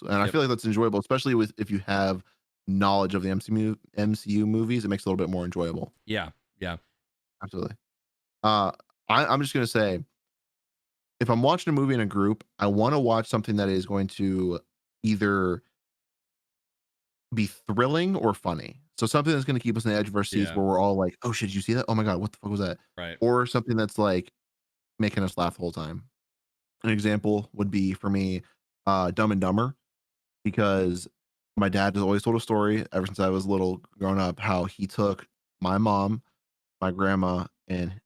And I feel like that's enjoyable, especially with if you have knowledge of the MCU movies, it makes it a little bit more enjoyable. Yeah. Absolutely. I'm just gonna say, if I'm watching a movie in a group, I want to watch something that is going to either be thrilling or funny. So something that's going to keep us on the edge of our seats Yeah. where we're all like, "Oh shit, did you see that? Oh my god, what the fuck was that?" Right. Or something that's like making us laugh the whole time. An example would be for me, Dumb and Dumber, because my dad has always told a story ever since I was little, growing up, how he took my mom, my grandma, and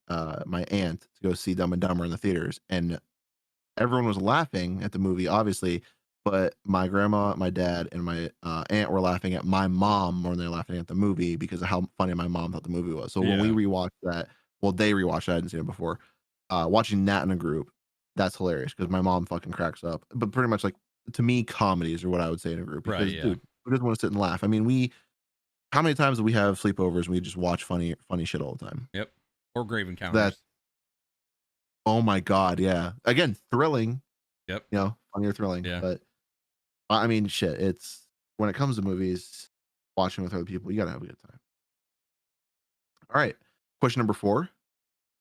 my aunt to go see Dumb and Dumber in the theaters, and everyone was laughing at the movie, obviously, but my grandma, my dad, and my aunt were laughing at my mom more than they're laughing at the movie because of how funny my mom thought the movie was. So when we rewatched that, well, they rewatched it, I hadn't seen it before. Watching that in a group, that's hilarious because my mom fucking cracks up. But pretty much like to me, comedies are what I would say in a group because dude, who doesn't want to sit and laugh? I mean, how many times do we have sleepovers and we just watch funny shit all the time? Yep. Or Grave Encounters. That oh my god, yeah. Again, thrilling. Yep. You know, funny or thrilling. Yeah. But I mean, shit. It's when it comes to movies, watching with other people, you gotta have a good time. All right. Question number 4.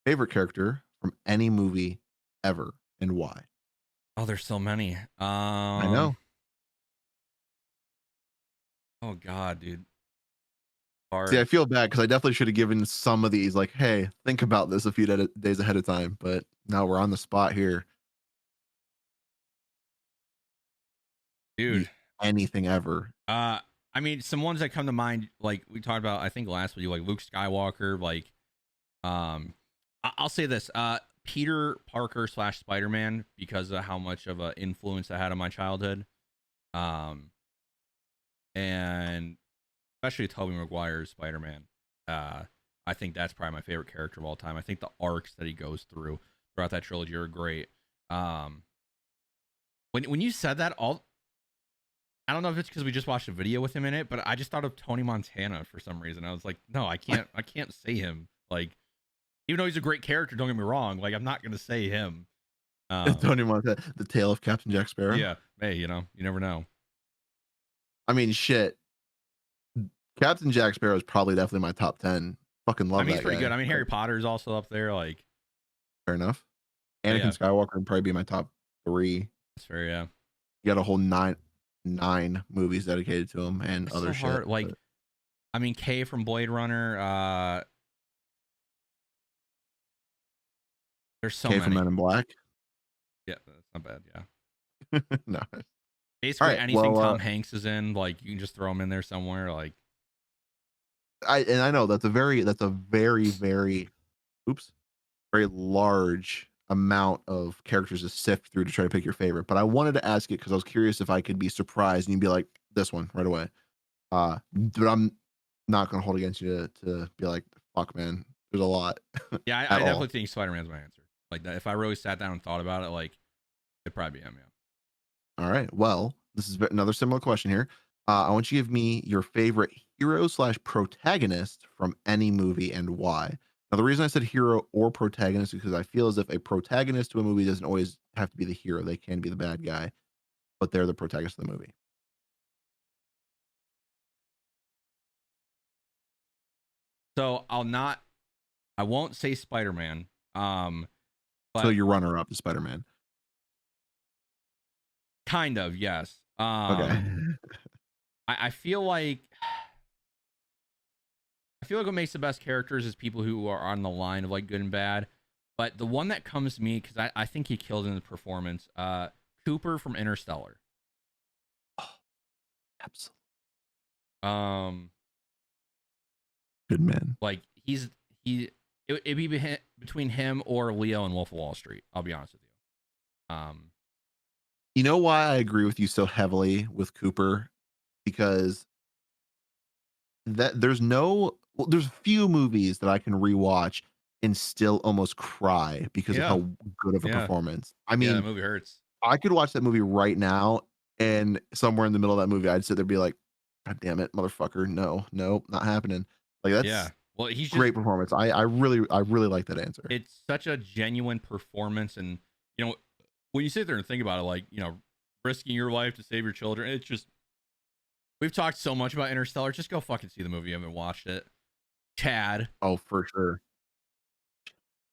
Favorite character from any movie ever and why? Oh, there's so many. I know. Oh god, dude. See, I feel bad because I definitely should have given some of these like, hey, think about this a few days ahead of time. But now we're on the spot here. Dude. Anything ever. I mean, some ones that come to mind, like we talked about, I think last week, like Luke Skywalker, like, I'll say this, Peter Parker / Spider-Man, because of how much of an influence I had on my childhood, and especially Tobey Maguire's Spider-Man. I think that's probably my favorite character of all time. I think the arcs that he goes throughout that trilogy are great. When you said that, I don't know if it's because we just watched a video with him in it, but I just thought of Tony Montana for some reason. I was like, no, I can't say him. Like, even though he's a great character, don't get me wrong. Like, I'm not gonna say him. Tony Montana, the tale of Captain Jack Sparrow. Yeah, hey, you never know. I mean, shit. Captain Jack Sparrow is probably definitely my top 10. Fucking love that he's pretty guy. good. I mean, Harry Potter's also up there. Like, fair enough. Anakin Skywalker would probably be my top 3. That's fair, yeah. You got a whole nine movies dedicated to him and it's other so hard. shit. Like, I mean, Kay from Bladerunner. There's so Kay many. from Men in Black. Yeah, that's not bad. Yeah. No. Basically, anything Tom Hanks is in, like, you can just throw him in there somewhere. Like, I know that's a very very large amount of characters to sift through to try to pick your favorite. But I wanted to ask it because I was curious if I could be surprised and you'd be like, this one right away. But I'm not gonna hold against you to be like, fuck, man, there's a lot. Yeah, I definitely think Spider-Man's my answer. Like that, if I really sat down and thought about it, like it'd probably be him. Yeah. All right. Well, this is another similar question here. I want you to give me your favorite hero slash protagonist from any movie and why. Now, the reason I said hero or protagonist is because I feel as if a protagonist to a movie doesn't always have to be the hero. They can be the bad guy, but they're the protagonist of the movie. So I won't say Spider-Man. So But your runner up is Spider Man. kind of, yes. Okay. I feel like what makes the best characters is people who are on the line of like good and bad. But the one that comes to me, because I think he killed in the performance, Cooper from Interstellar. Oh, absolutely. Um, Good man. like it'd be between him or Leo and Wolf of Wall Street. I'll be honest with you. You know why I agree with you so heavily with Cooper? Because there's few movies that I can rewatch and still almost cry because of Yeah, how good of a yeah, performance. I yeah. That mean, movie hurts. I could watch that movie right now, and somewhere in the middle of that movie, I'd sit there and be like, "God damn it, motherfucker! No, no, not happening." Like Yeah. that's Well, he's just great performance. I really like that answer. it's such a genuine performance, and you know when you sit there and think about it, like risking your life to save your children. It's just we've talked so much about Interstellar. Just go fucking see the movie. You haven't watched it, Chad. Oh, for sure.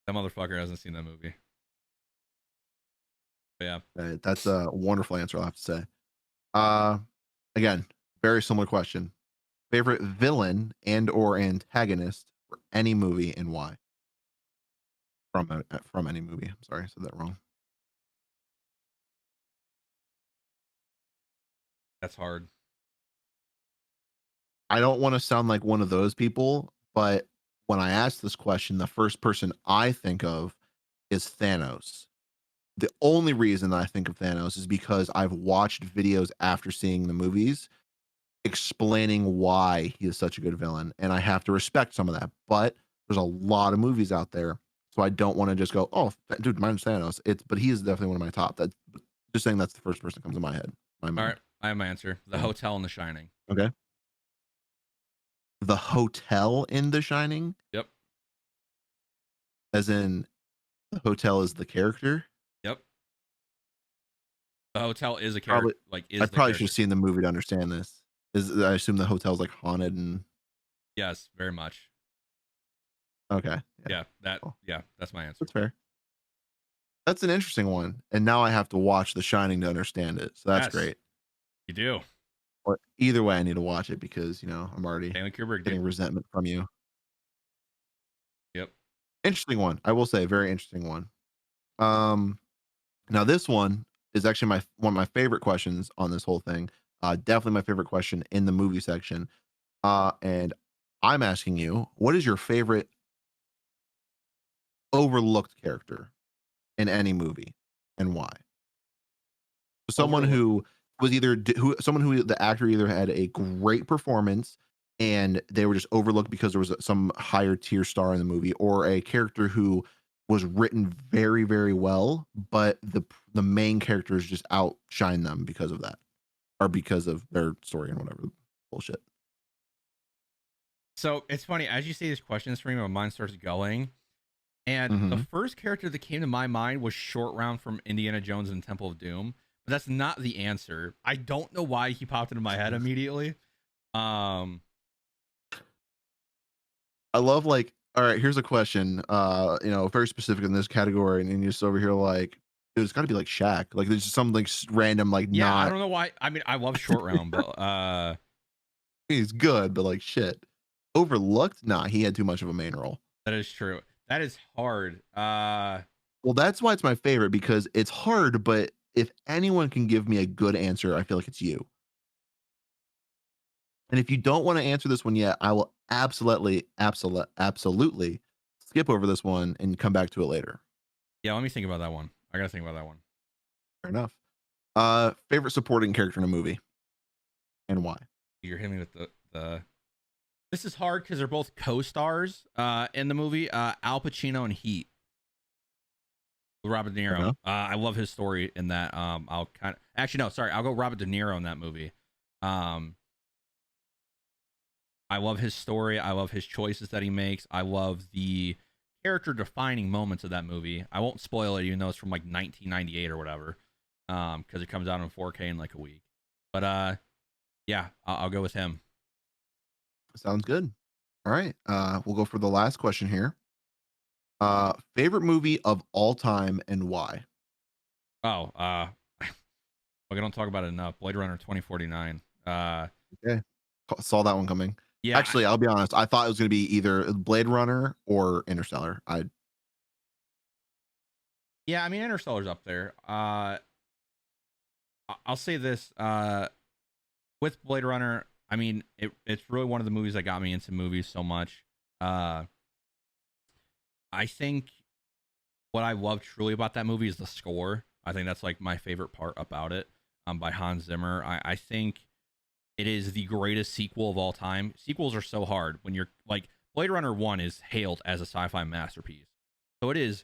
That motherfucker hasn't seen that movie. But yeah. That's a wonderful answer, I'll have to say. Uh, Again, very similar question. Favorite villain and or antagonist for any movie and why? From any movie. I'm sorry, I said that wrong. That's hard. I don't want to sound like one of those people, but when I ask this question, the first person I think of is Thanos. The only reason I think of Thanos is because I've watched videos after seeing the movies explaining why he is such a good villain, and I have to respect some of that. But there's a lot of movies out there, so I don't want to just go, "Oh, dude, mine's Thanos." But he is definitely one of my top. That's just saying that's the first person that comes to my head, my All right, mind. I have my answer. The Yeah. Hotel in The Shining. Okay. The hotel in The Shining, Yep. as in the hotel is the character. Yep. The hotel is a character. Probably, Like I is the probably should have character. seen the movie to understand this. I assume the hotel's like haunted and Yes, very much. okay, yeah, Yeah. cool. Yeah. That's my answer. That's fair. That's an interesting one, and now I have to watch The Shining to understand it. So that's Yes, great. you do. But either way, I need to watch it because I'm already Stanley Kubrick, dude. getting resentment from you. Yep. Interesting one, I will say, very interesting one. Um, Now this one is actually my one of my favorite questions on this whole thing. Definitely my favorite question in the movie section. And I'm asking you, what is your favorite overlooked character in any movie, and why? Someone Overlook. who was either someone who the actor either had a great performance and they were just overlooked because there was some higher tier star in the movie, or a character who was written very very well, but the main characters just outshine them because of that, or because of their story and whatever bullshit. So it's funny as you say these questions for me, my mind starts going. And the Hmm. first character that came to my mind was Short Round from Indiana Jones and the Temple of Doom. But that's not the answer. I don't know why he popped into my head immediately. Um, I love, like, all right, here's a question, very specific in this category, and then you're just over here like, dude, it's got to be like Shaq. Like, there's just something random, like yeah, I not don't know why. I mean, I love Short Round, but he's good, but like shit. Overlooked? Nah, he had too much of a main role. that is true. That is hard. Well, that's why it's my favorite, because it's hard, but if anyone can give me a good answer, I feel like it's you. And if you don't want to answer this one yet, I will absolutely skip over this one and come back to it later. Yeah, let me think about that one. I gotta think about that one. Fair enough. Favorite supporting character in a movie and why? You're hitting me with the. This is hard because they're both co-stars in the movie. Al Pacino and Heat. Robert De Fair Niro. enough. I love his story in that. I'll kind of actually no, sorry, I'll go Robert De Niro in that movie. Um, I love his story. I love his choices that he makes. I love the character defining moments of that movie. I won't spoil it, even though it's from like 1998 or whatever, because it comes out in 4K in like a week. But yeah, I'll go with him. Sounds good. All right. We'll go for the last question here. Favorite movie of all time and why? Oh, we don't talk about it enough. Bladerunner 2049. Okay. Saw that one coming. Yeah, Actually, I'll be honest. I thought it was going to be either Blade Runner or Interstellar. yeah. I mean, Interstellar's up there. I'll say this. With Blade Runner, I mean, it's really one of the movies that got me into movies so much. I think what I love truly about that movie is the score. I think that's like my favorite part about it. By Hans Zimmer. I think it is the greatest sequel of all time. Sequels are so hard when you're like Blade Runner 1 is hailed as a sci-fi masterpiece. So it is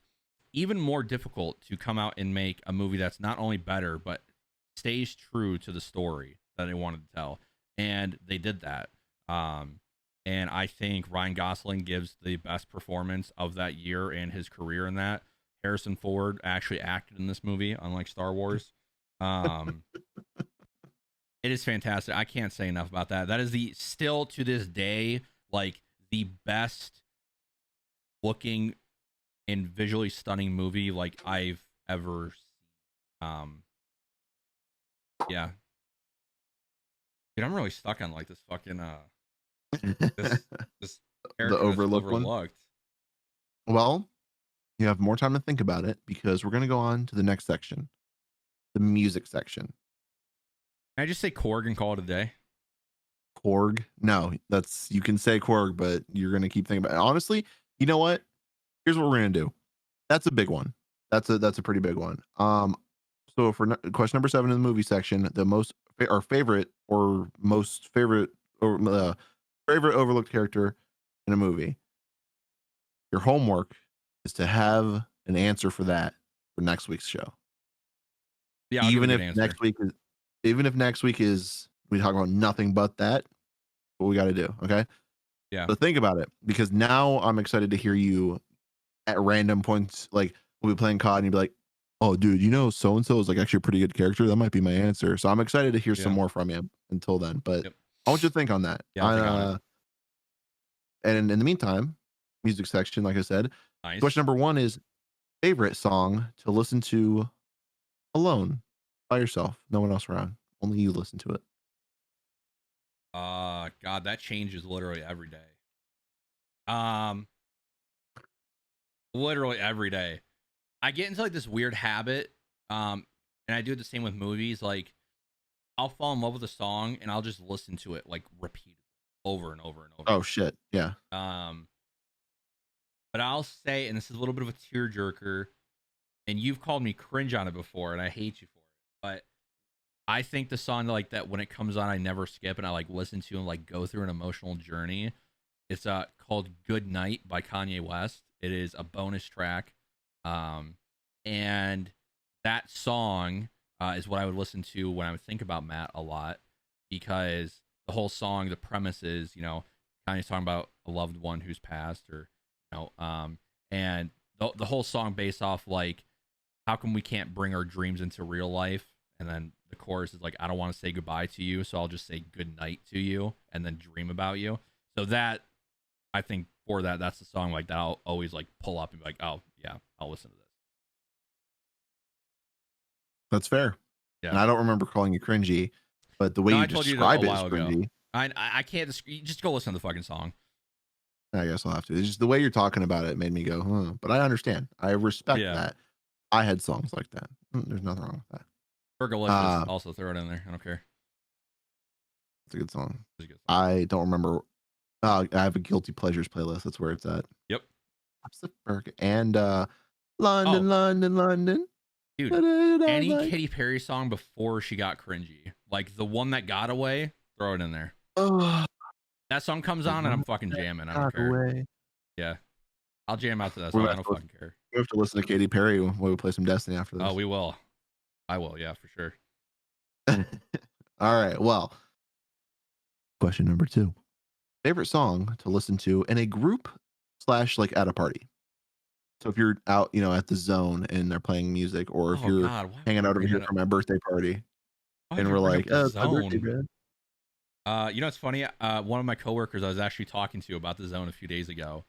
even more difficult to come out and make a movie that's not only better but stays true to the story that they wanted to tell. And they did that. And I think Ryan Gosling gives the best performance of that year and his career in that. Harrison Ford actually acted in this movie, unlike Star Wars. It is fantastic. I can't say enough about that. That is the still to this day like the best looking and visually stunning movie like I've ever seen. Yeah. Dude, I'm really stuck on like this fucking this The character that's overlooked one. overlooked. Well, you have more time to think about it because we're going to go on to the next section, the music section. Can I just say Korg and call it a day? Korg. No, that's you can say Korg, but you're going to keep thinking about it. Honestly, you know what? Here's what we're going to do. That's a big one. That's a pretty big one. So for question number 7 in the movie section, the most our favorite or most favorite or favorite overlooked character in a movie. Your homework is to have an answer for that for next week's show. Yeah, I'll give a good answer. Even if next week is we talk about nothing but that, what we got to do, okay? Yeah. So think about it because now I'm excited to hear you at random points. Like we'll be playing COD and you'd be like, "Oh, dude, you know so and so is like actually a pretty good character. That might be my answer." So I'm excited to hear some Yeah. more from you. Until then, but Yep. I want you to think on that. Yeah, I'll think on it. And in the meantime, music section, like I said, question Nice. number 1 is favorite song to listen to alone by yourself, no one else around, only you listen to it. God, that changes literally every day. Um, literally every day. I get into like this weird habit, and I do the same with movies. Like, I'll fall in love with a song and I'll just listen to it like repeatedly, over and over and over. Oh shit, yeah. But I'll say, and this is a little bit of a tearjerker, and you've called me cringe on it before, and I hate you for it. But I think the song like that when it comes on, I never skip, and I like listen to and like go through an emotional journey. It's called "Good Night" by Kanye West. It is a bonus track, and that song is what I would listen to when I would think about Matt a lot, because the whole song, the premise is, Kanye's talking about a loved one who's passed, or and the whole song based off like, how come we can't bring our dreams into real life? And then the chorus is like, I don't want to say goodbye to you, so I'll just say good night to you and then dream about you. So that, I think for that's the song like that I'll always like pull up and be like, oh yeah, I'll listen to this. That's fair. And Yeah. I don't remember calling you cringy, but the way No, you I told you a describe it is while ago. cringy. I can't just go listen to the fucking song. I guess I'll have to. It's just the way you're talking about it made me go, huh. But I understand. I respect Yeah. that. I had songs like that. There's nothing wrong with that. Fergalicious, also throw it in there. I don't care. It's a good song. It's a good song. I don't remember. I have a guilty pleasures playlist. That's where it's at. Yep. And London, London. Dude, any Katy Perry song before she got cringy, like the one that got away, throw it in there. Oh, that song comes on and I'm fucking jamming. I don't care. Away. Yeah, I'll jam out to that song. I don't fucking care. We have to listen to Katy Perry when we play some Destiny after this. Oh, we will. I will. Yeah, for sure. All right. Well, question number 2. favorite song to listen to in a group slash like at a party. So if you're out, at the zone and they're playing music, or if Oh you're God, why would hanging you out over bring here that up? for my birthday party Why would and you we're bring up like, the oh, it's my birthday, zone? man. It's funny. One of my coworkers I was actually talking to about the zone a few days ago.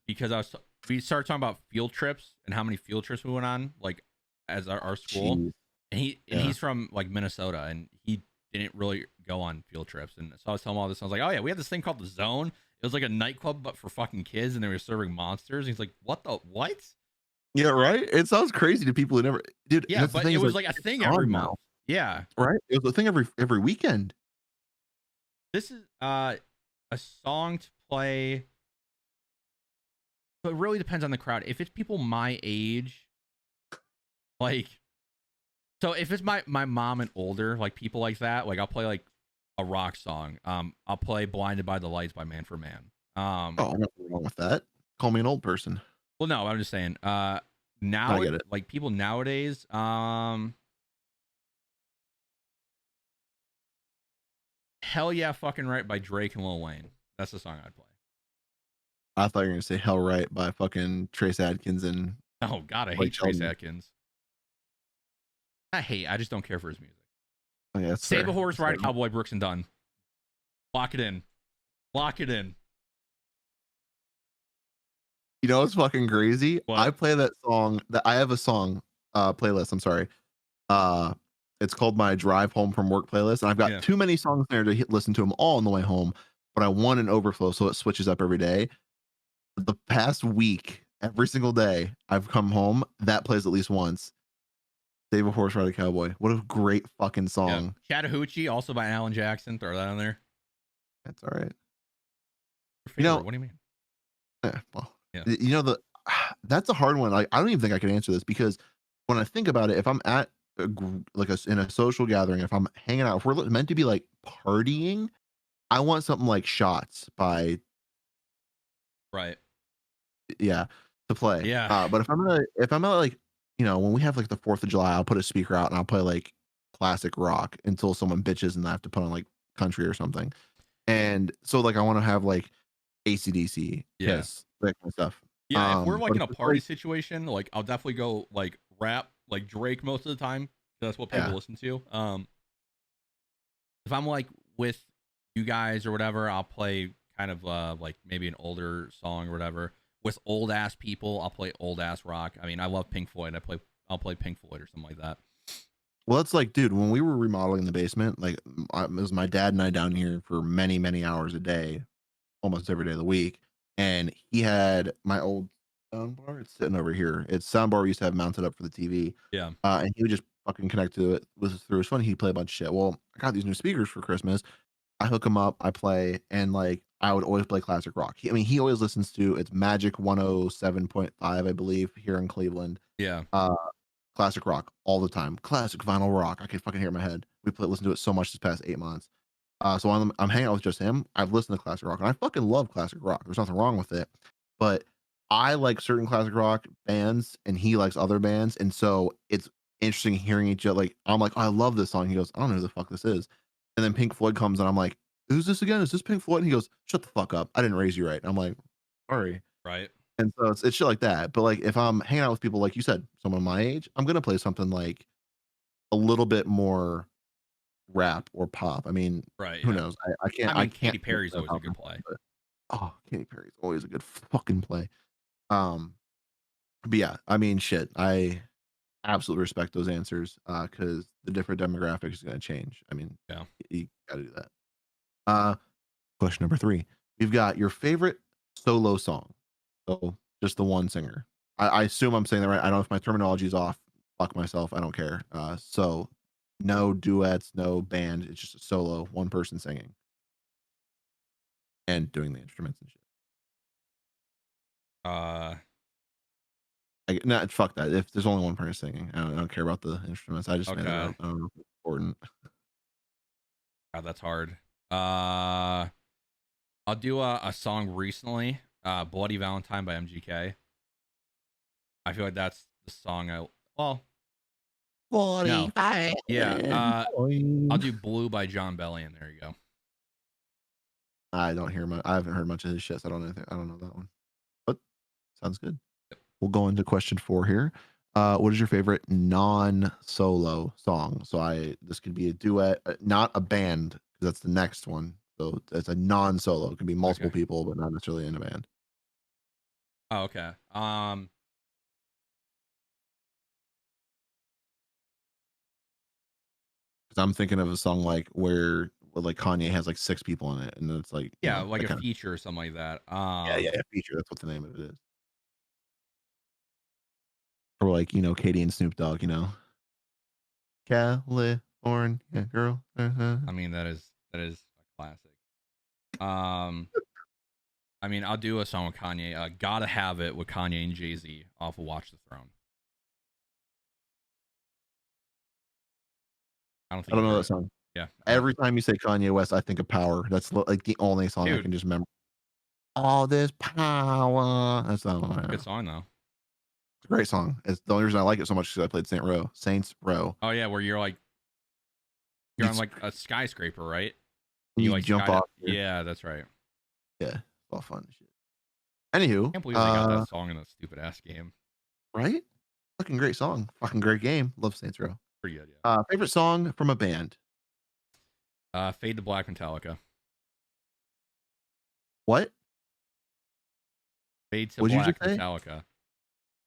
Because we started talking about field trips and how many field trips we went on, like as our school. Jeez. And Yeah. he's from like Minnesota, and he didn't really go on field trips. And so I was telling him all this. I was like, oh yeah, we had this thing called the Zone. It was like a nightclub, but for fucking kids, and they were serving monsters. And he's like, what? Yeah, right? It sounds crazy to people who never, dude, and Yeah, that's the but thing it is was like, like a it's thing every gone month. now, Yeah, right? It was a thing every weekend. this is a song to play. So it really depends on the crowd. If it's people my age, like, so if it's my mom and older, like people like that, like I'll play like a rock song. I'll play "Blinded by the Lights" by Man for Man. Oh, nothing wrong with that. Call me an old person. Well, no, I'm just saying. I Now get it. like people nowadays, "Hell Yeah, Fucking Right" by Drake and Lil Wayne. That's the song I'd play. I thought you were gonna say "Hell Right" by fucking Trace Adkins and Oh God, I Blake hate Trace Shelton. Atkins. I just don't care for his music. Oh, yeah, that's Save a fair. Horse, That's fair. Ride a Cowboy, Brooks and Dunn. Lock it in. Lock it in. You know what's fucking crazy? I What? play that song that I have a song playlist. I'm sorry. Uh, it's called my drive home from work playlist, and I've got Yeah. too many songs there to listen to them all on the way home. But I want an overflow, so it switches up every day. The past week, every single day I've come home, that plays at least once. Save a Horse, Ride a Cowboy. What a great fucking Yeah. song. Chattahoochee, also by Alan Jackson. Throw that on there. That's all right. Your You favorite? know, What do you mean? well, Yeah. the that's a hard one. Like I don't even think I can answer this because when I think about it, if I'm at like in a social gathering, if I'm hanging out, if we're meant to be like partying, I want something like Shots by Right. yeah to play. Yeah. But if I'm at like when we have like the 4th of July, I'll put a speaker out and I'll play like classic rock until someone bitches and I have to put on like country or something. And so like I want to have like AC/DC, Yeah. Kiss, that kind of stuff. Yeah. If we're like But in if a it's party like situation, like I'll definitely go like rap, like Drake most of the time. That's what people yeah, listen to. If I'm like with you guys or whatever, I'll play kind of like maybe an older song or whatever. With old ass people, I'll play old ass rock. I mean, I love Pink Floyd. I'll play Pink Floyd or something like that. well, it's like, dude, when we were remodeling the basement, like it was my dad and I down here for many, many hours a day, almost every day of the week. And he had my old soundbar. It's sitting over here. It's soundbar we used to have mounted up for the TV. Yeah. And he would just fucking connect to it with through his phone. He'd play a bunch of shit. Well, I got these new speakers for Christmas. I hook him up, I play, and like I would always play classic rock. He always listens to it's Magic 107.5, I believe, here in Cleveland. Yeah. Uh, classic rock all the time. Classic vinyl rock. I can fucking hear it in my head. Listen to it so much this past 8 months. So I'm hanging out with just him. I've listened to classic rock, and I fucking love classic rock. There's nothing wrong with it, but I like certain classic rock bands, and he likes other bands, and so it's interesting hearing each other. Like I'm like, oh, I love this song. He goes, I don't know who the fuck this is, and then Pink Floyd comes, and I'm like, who's this again? Is this Pink Floyd? And he goes, shut the fuck up. I didn't raise you right. And I'm like, sorry. Right. And so it's shit like that. But like if I'm hanging out with people like you said, someone my age, I'm gonna play something like a little bit more rap or pop. I mean, Right. who Yeah. knows? I I can't mean, think Katy Perry's of always a how good play. but oh, Katy Perry's always a good fucking play. Um, but yeah, I mean, shit. I absolutely respect those answers because the different demographics is gonna change. I mean, Yeah. you gotta do that. Uh, question number 3. We've got your favorite solo song. So just the one singer. I assume I'm saying that right. I don't know if my terminology is off. Fuck myself. I don't care. So no duets, no band. It's just a solo, one person singing and doing the instruments and shit. Uh, Nah, fuck that. If there's only one person singing, I don't care about the instruments. I just made that okay. up. I don't know if it's important. God, that's hard. Uh, I'll do a song recently. Bloody Valentine by MGK. I feel like that's the song well, no. 45. Yeah. I'll do Blue by John Bellion. There you go. I don't hear much. I haven't heard much of his shit. So I don't know. I don't know that one. But sounds good. We'll go into question 4 here. What is your favorite non-solo song? So this could be a duet, not a band, because that's the next one. So it's a non-solo. It could be multiple Okay. people, but not necessarily in a band. Oh, okay. Because I'm thinking of a song like where like Kanye has like 6 people in it, and then it's like Yeah, like that a kind of feature or something like that. yeah feature. That's what the name of it is. Or like Katie and Snoop Dogg. California girl. I mean, that is a classic. Um, I mean, I'll do a song with Kanye. Gotta Have It with Kanye and Jay-Z off of Watch the Throne. I don't I think don't you've know heard that it. song. Yeah, I don't. Every time you say Kanye West, I think of Power. That's like the only song I Dude, can just remember. All this power. That's the one I good know. song though. It's a great song. It's the only reason I like it so much because I played Saints Row. Oh yeah, where you're You, on like a skyscraper, right? And you you like jump sky. off here. Yeah, that's right. Yeah, it's all fun and shit. Anywho, Can't believe they got that song in a stupid ass game. right? Fucking great song. Fucking great game. Love Saints Row. Pretty good, yeah. Favorite song from a band. Fade to Black Metallica. What? Fade to What'd you Black just say? Metallica.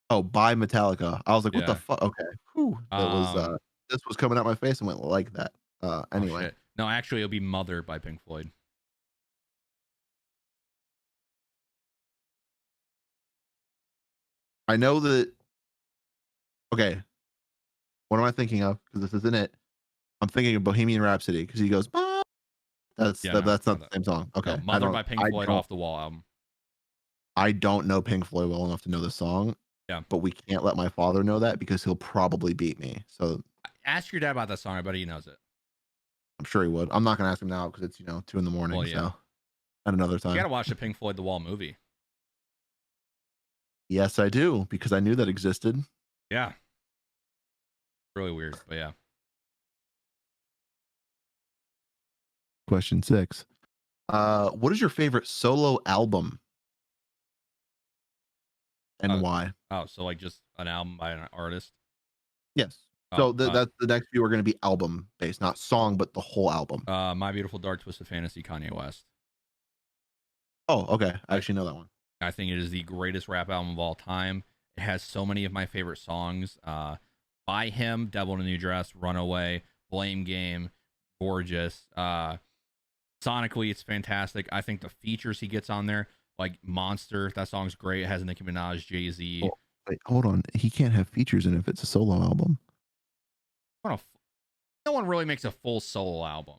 Oh, by Metallica. I was like, what the Yeah. fuck? Okay. Whew. Um. This was coming out my face and went like that. Oh Anyway. shit. No, actually, it'll be Mother by Pink Floyd. I know that. Okay. What am I thinking of? Because this isn't it. I'm thinking of Bohemian Rhapsody because he goes, "Bah." Yeah, no, That's not not the that. same song. No, Okay. Mother by Pink Floyd off the Wall album. I don't know Pink Floyd well enough to know the song, Yeah. but we can't let my father know that because he'll probably beat me. So Ask your dad about that song. I bet he knows it. I'm sure he would. I'm not gonna ask him now because it's 2 in the morning. Well, yeah. So at another You time. gotta watch the Pink Floyd The Wall movie. Yes, I do because I knew that existed. Yeah. Really weird, but yeah. Question 6. What is your favorite solo album and Uh, why? oh, so like just an album by an artist. Yes. Oh, So that's the next few are going to be album based, not song, but the whole album. My Beautiful Dark Twisted Fantasy, Kanye West. Oh, okay. I I actually know that one. I think it is the greatest rap album of all time. It has so many of my favorite songs. By him, Devil in a New Dress, Runaway, Blame Game, Gorgeous. Sonically, it's fantastic. I think the features he gets on there, like Monster, that song's great. It has Nicki Minaj, Jay-Z. Well, wait, hold on. He can't have features in it if it's a solo album. No one really makes a full solo album.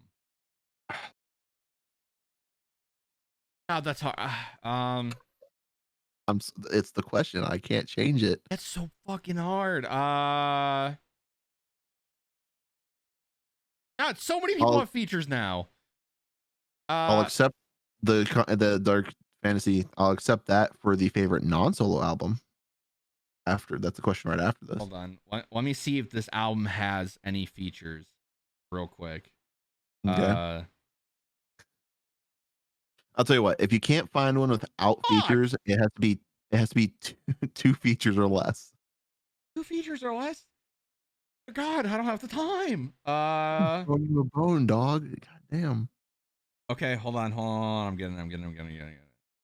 Oh, that's hard. It's the question. I can't change it. That's so fucking hard. God, so many people I'll have features now. I'll Uh, accept the Dark Fantasy. I'll accept that for the favorite non-solo album. After that's the question right after this. hold on. Let me see if this album has any features, real quick. Okay. I'll tell you what. If you can't find one without features, it has to be two features or less. 2 features or less. God, I don't have the time. Throwing you a bone, dog. God damn. Okay, hold on. I'm getting it.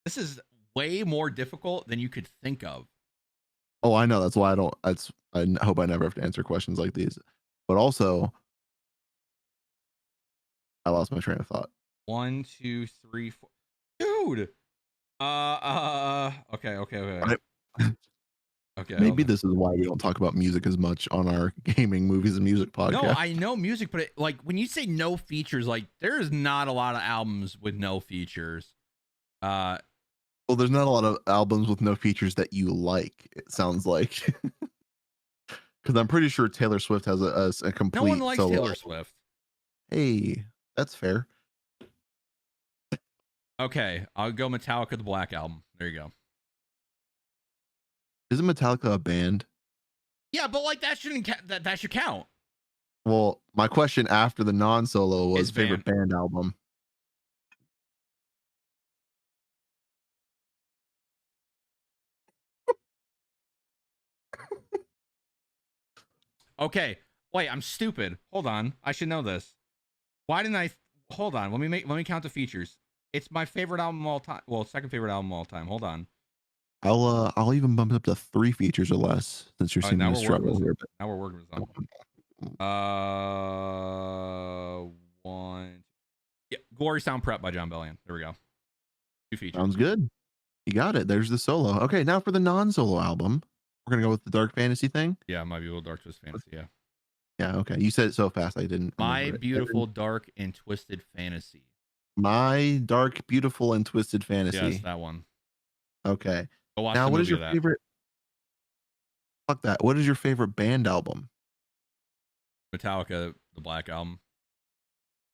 This is way more difficult than you could think of. Oh, I know. That's why I don't. I hope I never have to answer questions like these. But also, I lost my train of thought. 1, 2, 3, 4. Dude. Okay. Okay, hold Maybe on. this is why we don't talk about music as much on our gaming, movies, and music No, podcast. I know music, but like when you say no features, like there is not a lot of albums with no features. Well, there's not a lot of albums with no features that you like. It sounds like, because I'm pretty sure Taylor Swift has a complete. No one likes solo Taylor album. Swift. Hey, that's fair. Okay, I'll go Metallica the Black Album. There you go. Isn't Metallica a band? Yeah, but like that shouldn't that should count. Well, my question after the non-solo was His favorite band album. Okay. Wait, I'm stupid. Hold on. I should know this. Why didn't I? Hold on. Let me count the features. It's my favorite album of all time. Well, second favorite album of all time. Hold on. I'll even bump it up to 3 features or less since you're All right, seeming now to we're working struggle with here. now we're working with some. One. Yeah, Glory Sound Prep by John Bellion. There we go. 2 features. Sounds good. You got it. There's the solo. Okay, now for the non-solo album, we're gonna go with the dark fantasy thing. Yeah, My Beautiful Dark Twisted Fantasy. Yeah. Yeah. Okay. You said it so fast I didn't My remember it. Beautiful Dark and Twisted Fantasy. My dark, beautiful, and twisted fantasy. Yes, that one. Okay. Go watch Now, the what is movie your of that. favorite? Fuck that. What is your favorite band album? Metallica, the Black Album.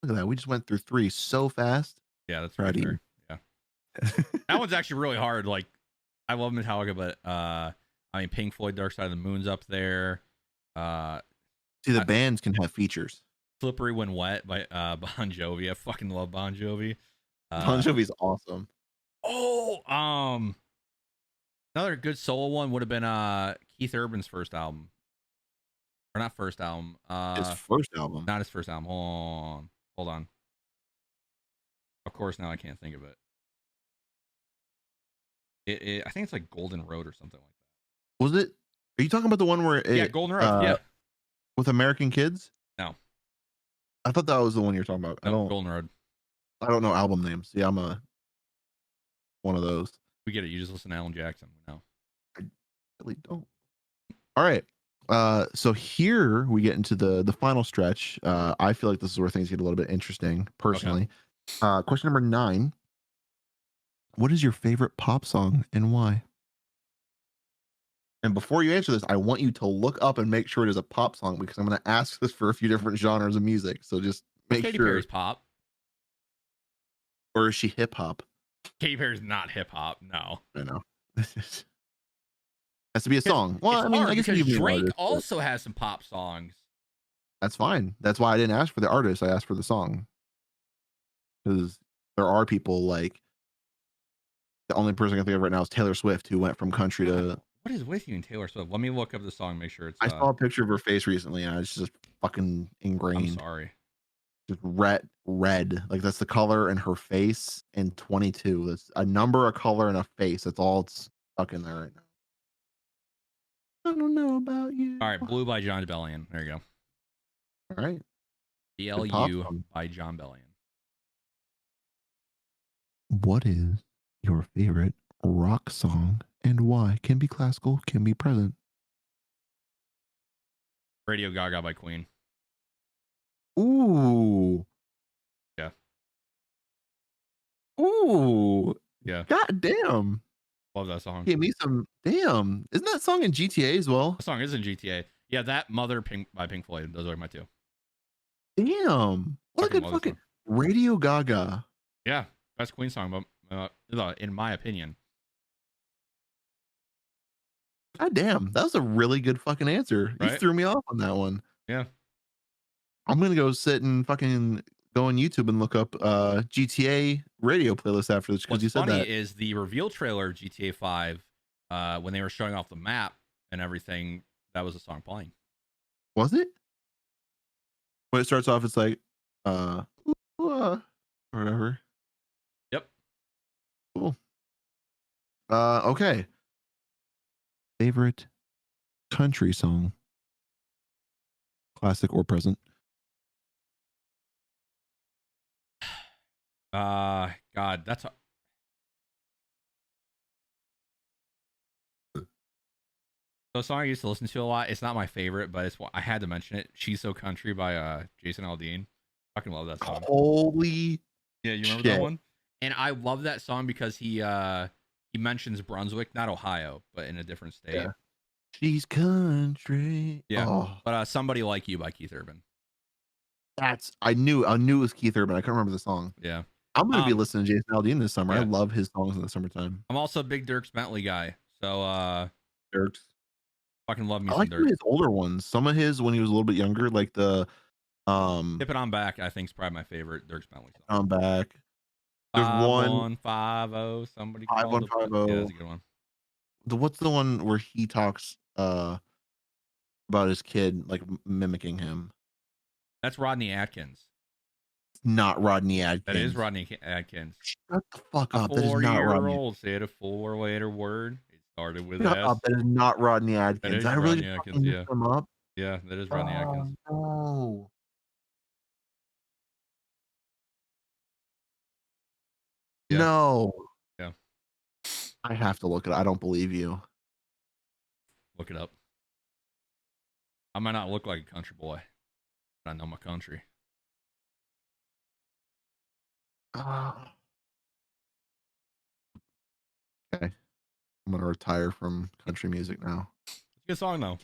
Look at that. We just went through 3 so fast. Yeah, that's Proud pretty of you. fair. Yeah. That one's actually really hard. Like, I love Metallica, but I mean, Pink Floyd, Dark Side of the Moon's up there. See, the bands can have features. Slippery When Wet by Bon Jovi. I fucking love Bon Jovi. Bon Jovi's awesome. Another good solo one would have been Keith Urban's first album. Or not first album. His first album. Not his first album. Hold on. Of course, now I can't think of it. I think it's like Golden Road or something like that. Was it? Are you talking about the one where yeah, Golden Road. Yeah. With American Kids? No. I thought that was the one you're talking about. No, Golden Road. I don't know album names. Yeah, I'm one of those. We get it. You just listen to Alan Jackson. No. I really don't. All right. So here we get into the final stretch. I feel like this is where things get a little bit interesting, personally. Okay. Question number 9. What is your favorite pop song and why? And before you answer this, I want you to look up and make sure it is a pop song because I'm going to ask this for a few different genres of music. So just make Katy sure. Perry's pop. Or is she hip hop? Katy Perry's not hip hop. No. I know. Has to be a song. Well, I mean, I guess because Drake artist, also has some pop songs. That's fine. That's why I didn't ask for the artist. I asked for the song. Because there are people like the only person I can think of right now is Taylor Swift, who went from country to. What is with you and Taylor Swift? Let me look up the song, make sure it's. I saw a picture of her face recently, and it's just fucking ingrained. I'm sorry. Just red. Like that's the color in her face. And 22. That's a number, a color, and a face. That's all it's stuck in there right now. I don't know about you. All right, Blue by John Bellion. There you go. All right. BLU by John Bellion. What is your favorite rock song and why? Can be classical, can be present. Radio Gaga by Queen. Ooh. Yeah. Ooh. Yeah. God damn. Love that song. Give me some. Damn. Isn't that song in GTA as well? The song is in GTA. Yeah, that Mother by Pink Floyd. Those are my 2. Damn. What a good fucking Radio Gaga. Yeah. Best Queen song, in my opinion. God damn. That was a really good fucking answer. Right? You threw me off on that one. Yeah. I'm going to go sit and fucking go on YouTube and look up GTA radio playlist after this because you said that. What's funny is the reveal trailer of GTA 5, when they were showing off the map and everything, that was a song playing. Was it? When it starts off, it's like, or whatever. Yep. Cool. Okay. Favorite country song? Classic or present? God, that's so a song I used to listen to a lot. It's not my favorite, but it's I had to mention it. She's So Country by Jason Aldean. Fucking love that song. Holy yeah, you remember that one? And I love that song because he mentions Brunswick, not Ohio, but in a different state. Yeah. She's country. Yeah. But Somebody Like You by Keith Urban. I knew it was Keith Urban. I couldn't remember the song. Yeah. I'm gonna be listening to Jason Aldean this summer. Yeah. I love his songs in the summertime. I'm also a big Dierks Bentley guy. So Dierks. Fucking love me I some like Dierks. his older ones. Some of his when he was a little bit younger, like the Tip It On Back, I think is probably my favorite Dierks Bentley song. On Back. There's 5150, somebody 5150. Yeah, that's a good one. What's the one where he talks about about his kid like mimicking him. That's Rodney Atkins. It's not Rodney That is Adkins. Rodney Atkins. Shut the fuck A up. That is not Rodney. 40-year-old said a 4-letter word. It started with Shut S. up. That is not Rodney That Adkins. is I really Rodney just Atkins. fucking Yeah, mixed them up. yeah, that is Rodney Atkins. Oh no. Yeah, No. yeah. I have to look at it. I don't believe you. Look it up. I might not look like a country boy, but I know my country. Okay. I'm gonna retire from country music now. It's a good song though.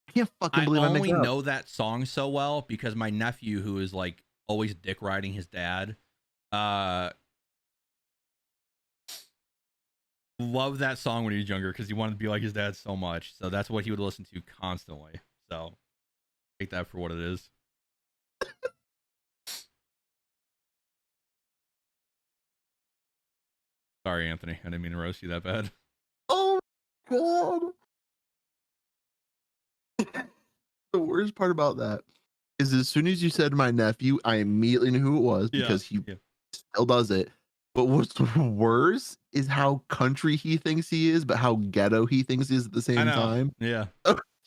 I can't fucking I believe I mixed only it up. know that song so well because my nephew, who is like always dick riding his dad, loved that song when he was younger because he wanted to be like his dad so much. So that's what he would listen to constantly. So take that for what it is. Sorry, Anthony. I didn't mean to roast you that bad. Oh god. The worst part about that is as soon as you said my nephew, I immediately knew who it was because he still does it. But what's worse is how country he thinks he is, but how ghetto he thinks he is at the I same know. time. Yeah,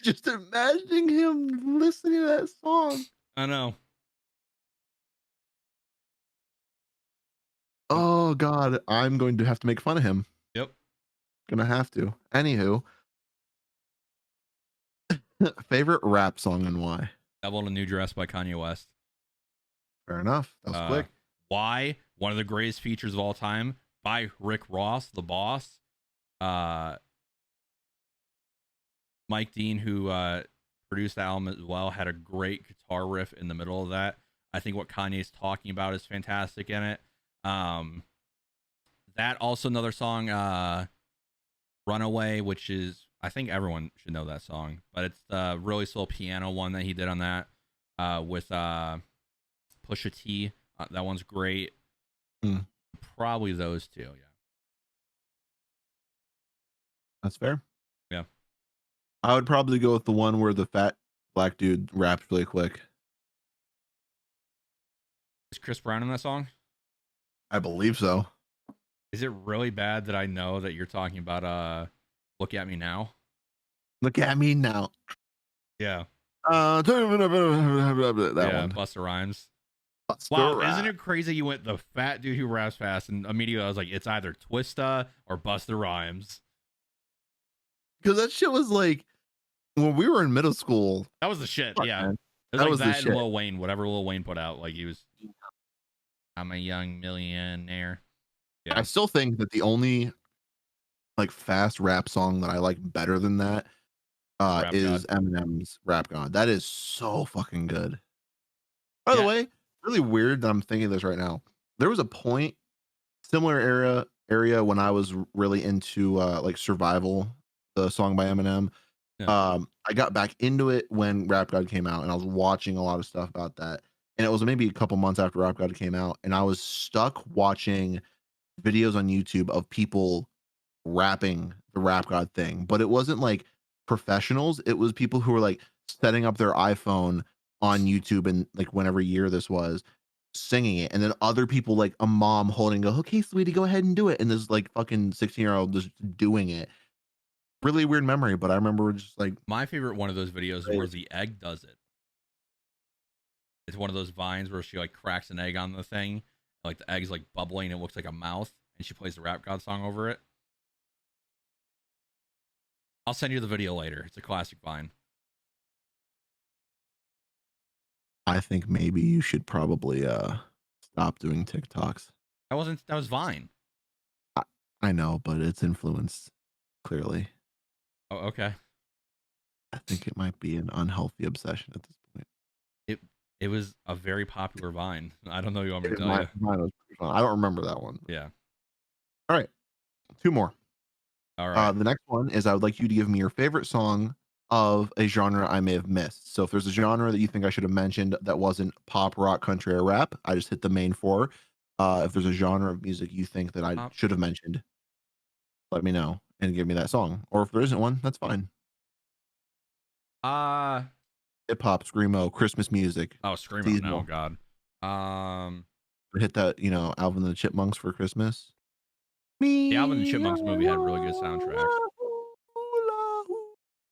Just imagining him listening to that song. I know. Oh god, I'm going to have to make fun of him. Yep. Gonna have to. Anywho, favorite rap song and why? Devil in a New Dress by Kanye West. Fair enough. That was quick. Why? One of the greatest features of all time by Rick Ross, the boss. Mike Dean, who produced the album as well, had a great guitar riff in the middle of that. I think what Kanye's talking about is fantastic in it. That also another song, Runaway, which is, I think everyone should know that song, but it's the really slow piano one that he did on that with Pusha T. That one's great. Probably those two, yeah. That's fair. Yeah. I would probably go with the one where the fat black dude raps really quick. Is Chris Brown in that song? I believe so. Is it really bad that I know that you're talking about Look at Me Now? Look at me now. Yeah. That yeah, one. Busta Rhymes. Busta Wow, Rhymes. isn't it crazy you went the fat dude who raps fast, and immediately I was like, it's either Twista or Busta Rhymes. Because that shit was like when we were in middle school. That was the shit, Fuck, yeah. man. It was That like was the that and shit. Lil Wayne, whatever Lil Wayne put out. Like he was, I'm a young millionaire. Yeah. I still think that the only like fast rap song that I like better than that Rap is God. Eminem's Rap God. That is so fucking good. By the way, really weird that I'm thinking this right now. There was a point, similar area when I was really into like Survival, the song by Eminem. Yeah. I got back into it when Rap God came out, and I was watching a lot of stuff about that. And it was maybe a couple months after Rap God came out, and I was stuck watching videos on YouTube of people rapping the Rap God thing, but it wasn't like professionals. It was people who were like setting up their iPhone on YouTube and like whenever year this was, singing it, and then other people like a mom holding go, okay, sweetie, go ahead and do it, and this like fucking 16-year-old just doing it. Really weird memory, but I remember just like My favorite one of those videos is where the egg does it. It's one of those vines where she like cracks an egg on the thing, like the egg's like bubbling, it looks like a mouth, and she plays the Rap God song over it. I'll send you the video later. It's a classic vine. I think maybe you should probably stop doing TikToks. That was Vine. I know, but it's influenced clearly. Oh, okay. I think it might be an unhealthy obsession at this point. It was a very popular Vine. I don't know you want me to tell you. Mine was pretty fun. I don't remember that one. Yeah. All right. Two more. All right. The next one is I would like you to give me your favorite song of a genre I may have missed. So if there's a genre that you think I should have mentioned that wasn't pop, rock, country, or rap, I just hit the main four. If there's a genre of music you think that I should have mentioned, let me know and give me that song. Or if there isn't one, that's fine. Uh Hip hop, screamo, Christmas music, oh, Screamo. No, seasonal. God. Um, Hit that, Alvin and the Chipmunks for Christmas. the Alvin and the Me. Chipmunks movie had really good soundtracks.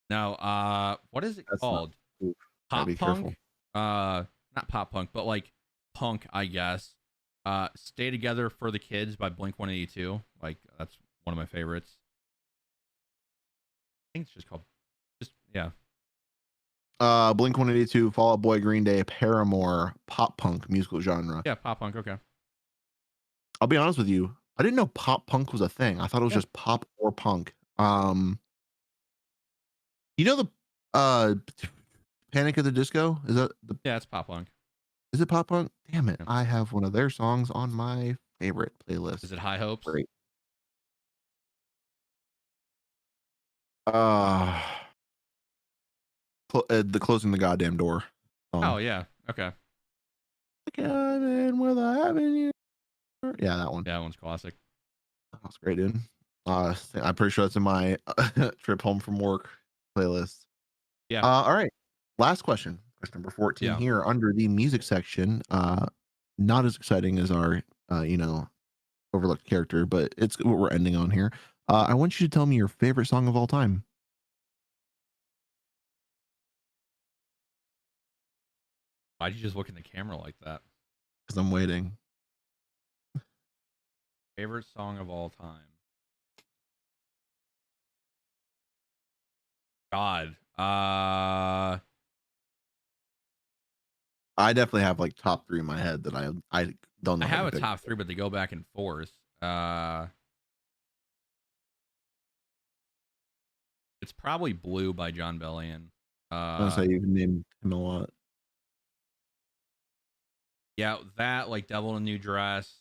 No, what is it That's not. called? Oof, gotta Pop be careful. punk? Not pop punk, but like punk, I guess. Stay Together for the Kids by Blink 182. Like that's one of my favorites. I think it's just called yeah. Blink 182, Fall Out Boy, Green Day, Paramore, pop punk musical genre. Yeah, pop punk, okay. I'll be honest with you. I didn't know pop punk was a thing. I thought it was Yeah. just pop or punk. You know the uh Panic at the Disco? Is that the Yeah, it's pop punk. is it pop punk? Damn it. Yeah. I have one of their songs on my favorite playlist. Is it High Hopes? Great. Uh, the closing the goddamn door Oh song. yeah. Okay. Coming with a avenue. Yeah, that one. Yeah, that one's classic. That's great, dude. I'm pretty sure that's in my trip home from work playlist. Yeah. All right. Last question. Question number 14 Yeah. here under the music section. Not as exciting as our, overlooked character, but it's what we're ending on here. I want you to tell me your favorite song of all time. Why'd you just look in the camera like that? Because I'm waiting. Favorite song of all time. God. I definitely have like top 3 in my head that I don't know I how have to a pick. top 3, but they go back and forth. It's probably Blue by John Bellion. I'm gonna say you've named him a lot. Yeah, that like Devil in a New Dress.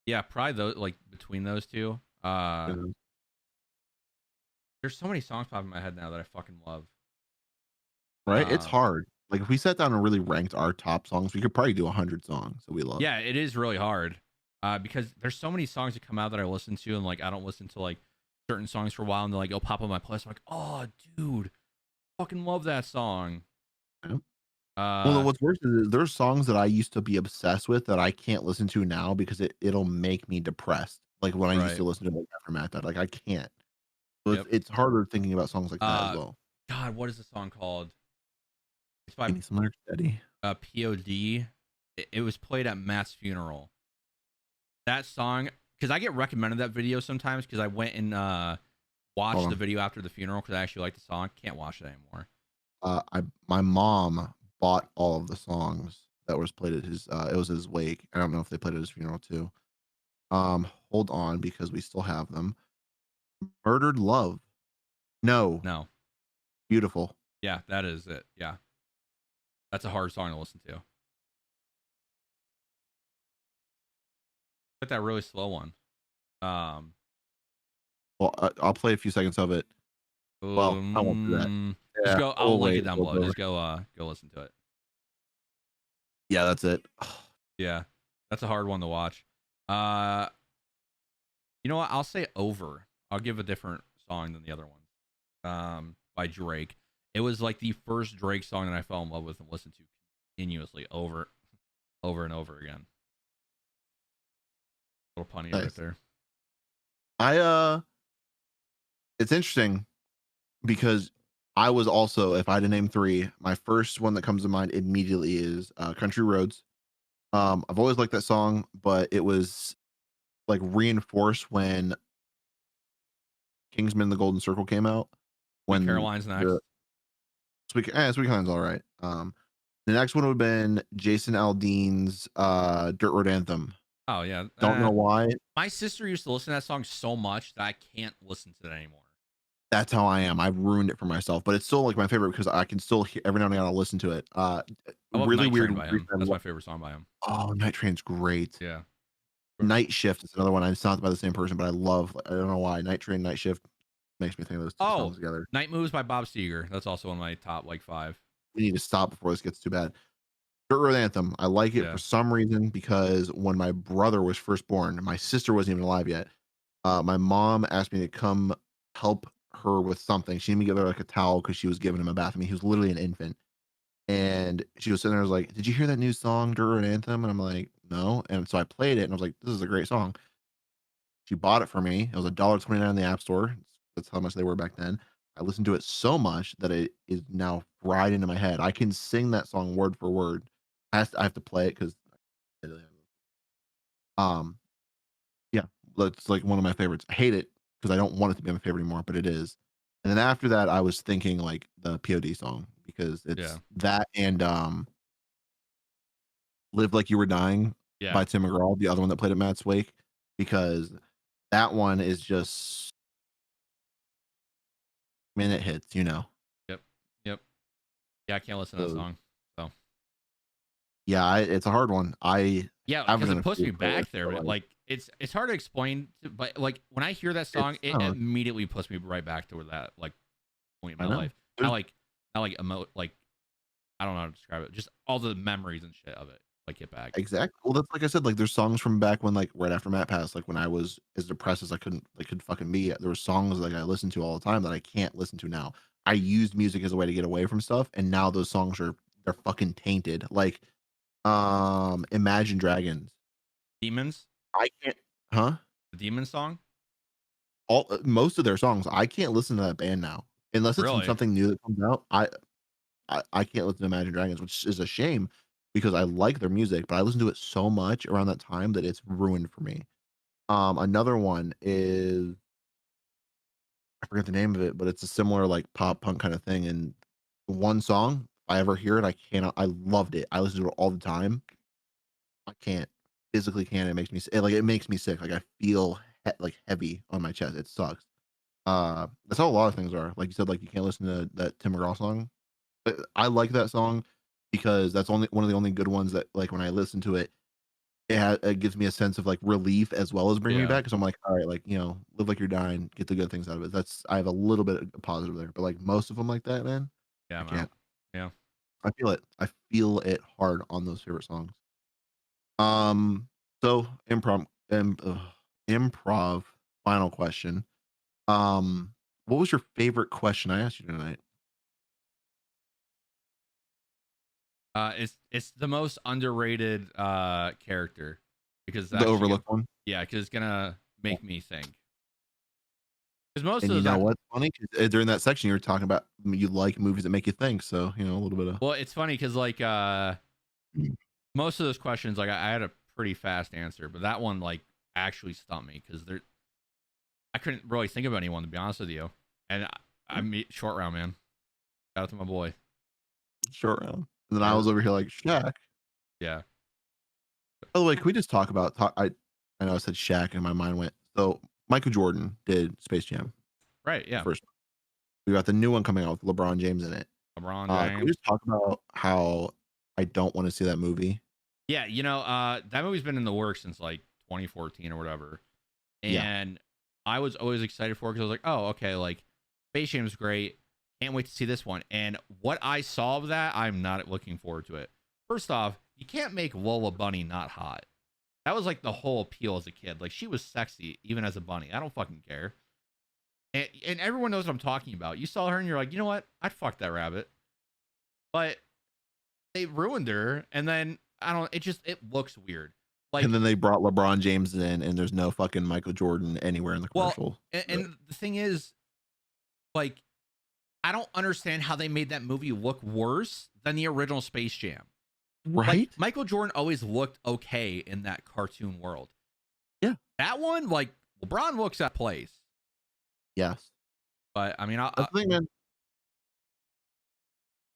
Yeah, probably those like between those two. Yeah. There's so many songs popping in my head now that I fucking love. Right? It's hard. Like if we sat down and really ranked our top songs, we could probably do 100 songs that we love. Yeah, it is really hard. Because there's so many songs that come out that I listen to, and like I don't listen to like certain songs for a while, and they'll like go pop on my playlist. I'm like, oh, dude, fucking love that song. Yeah. Well, Uh, what's worse is there's songs that I used to be obsessed with that I can't listen to now because it'll make me depressed. Like when I used right. to listen to like after Matt died, like I can't. So Yep. it's harder thinking about songs like that as well. God, what is the song called? It's by Give me some lyrics, Daddy. POD. It was played at Matt's funeral. That song, because I get recommended that video sometimes because I went and watched the video after the funeral because I actually like the song. Can't watch it anymore. My mom bought all of the songs that was played at his it was his wake. I don't know if they played at his funeral too. Hold on because we still have them. Murdered Love. No. No. Beautiful. Yeah, that is it. Yeah. That's a hard song to listen to. Like that really slow one. Well, I'll play a few seconds of it. Well, I won't do that. Just Yeah, go. I'll link wait, it down we'll below. go. Just go listen to it. Yeah, that's it. Yeah, that's a hard one to watch. You know what? I'll say Over. I'll give a different song than the other ones. By Drake. It was like the first Drake song that I fell in love with and listened to continuously over and over again. Little punny Nice. right there. It's interesting because I was also, if I had to name 3, my first one that comes to mind immediately is Country Roads. I've always liked that song, but it was like reinforced when Kingsman: The Golden Circle came out. When Caroline's next. Sweet Caroline's all right. The next one would have been Jason Aldean's Dirt Road Anthem. Oh yeah. Don't know why. My sister used to listen to that song so much that I can't listen to it anymore. That's how I am. I've ruined it for myself, but it's still like my favorite because I can still hear every now and then I'll listen to it. I love Really Night weird. Train by him. That's my favorite song by him. Oh, Night Train's great. Yeah. Night Shift is another one. It's not by the same person, but I don't know why. Night Train, Night Shift makes me think of those two songs together. Night Moves by Bob Seger. That's also one of my top like 5. We need to stop before this gets too bad. Dirt Road Anthem. I like it for Yeah. some reason because when my brother was first born, my sister wasn't even alive yet. My mom asked me to come help her with something. She didn't give her like a towel because she was giving him a bath. I mean, he was literally an infant. And she was sitting there, was like, "Did you hear that new song, Dirt Road Anthem?" And I'm like, "No." And so I played it and I was like, "This is a great song." She bought it for me. It was $1.29 in the App Store. That's how much they were back then. I listened to it so much that it is now fried into my head. I can sing that song word for word. I have to play it because um, yeah, that's like one of my favorites. I hate it because I don't want it to be my favorite anymore, but it is. And then after that, I was thinking like the POD song because Yeah. it's that and "Live Like You Were Dying" Yeah. by Tim McGraw, the other one that played at Matt's wake, because that one is just minute hits, you know. Yep. Yep. Yeah, I can't listen to that So song. So yeah, it's a hard one. I yeah, have it because in it a puts few me back playlists, there. but But like like, it's hard to explain, but like when I hear that song, it's it no, immediately puts me right back to where that like point in I my know. life. Not There's like, not like like I don't know how to describe it. Just all the memories and shit of it, like get back. exact well, that's like I said, like there's songs from back when like right after Matt passed, like when I was as depressed as I could fucking be. There were songs like I listened to all the time that I can't listen to now. I used music as a way to get away from stuff, and now those songs are they're fucking tainted. Like Imagine Dragons. Demons, I can't huh? the demon song. All most of their songs, I can't listen to that band now. Unless it's from Really? something new that comes out, I can't listen to Imagine Dragons, which is a shame because I like their music, but I listened to it so much around that time that it's ruined for me. Another one is I forget the name of it, but it's a similar like pop punk kind of thing. And one song, if I ever hear it, I cannot. I loved it. I listen to it all the time. I can't physically can't. It makes me like it makes me sick. Like I feel like heavy on my chest. It sucks. That's how a lot of things are. Like you said, like you can't listen to that Tim McGraw song. But I like that song because that's only one of the only good ones that like when I listen to it, it gives me a sense of like relief as well as bringing me Yeah. back. Because I'm like, all right, like live like you're dying, get the good things out of it. That's I have a little bit of positive there, but like most of them like that, man, Yeah, I I'm out. can't. Yeah. I feel it. I feel it hard on those favorite songs. Um, so improv. Final question. What was your favorite question I asked you tonight? It's the most underrated character because it's The actually gonna, overlooked one. yeah, because it's gonna Yeah. make me think. Because most And of you those, know what's funny? 'Cause, during that section, you were talking about you like movies that make you think. So a little bit of well, it's funny because like mm, most of those questions, like I had a pretty fast answer, but that one like actually stumped me because I couldn't really think of anyone to be honest with you. And I meet short round, man. Shout out to my boy. short round. And then I Yeah, was over here like Shaq. yeah, By the way, can we just talk about talk? I know I said Shaq, and my mind went. So Michael Jordan did Space Jam, right, the yeah. first one. We got the new one coming out with LeBron James in it. LeBron Can we James. just talk about how I don't want to see that movie? Yeah, that movie's been in the works since like 2014 or whatever. Yeah, And I was always excited for it because I was like, oh, okay, like Space Jam's great. Can't wait to see this one. And what I saw of that, I'm not looking forward to it. First off, you can't make Lola Bunny not hot. That was like the whole appeal as a kid. Like she was sexy even as a bunny. I don't fucking care. And everyone knows what I'm talking about. You saw her and you're like, you know what? I'd fuck that rabbit. But they ruined her, and then I don't. It looks weird. and Like, then they brought LeBron James in, and there's no fucking Michael Jordan anywhere in the well, commercial. and the thing is, like, I don't understand how they made that movie look worse than the original Space Jam. Like, Right? Michael Jordan always looked okay in that cartoon world. Yeah. That one, like, LeBron looks at place. Yes. But I mean, That's the thing, man.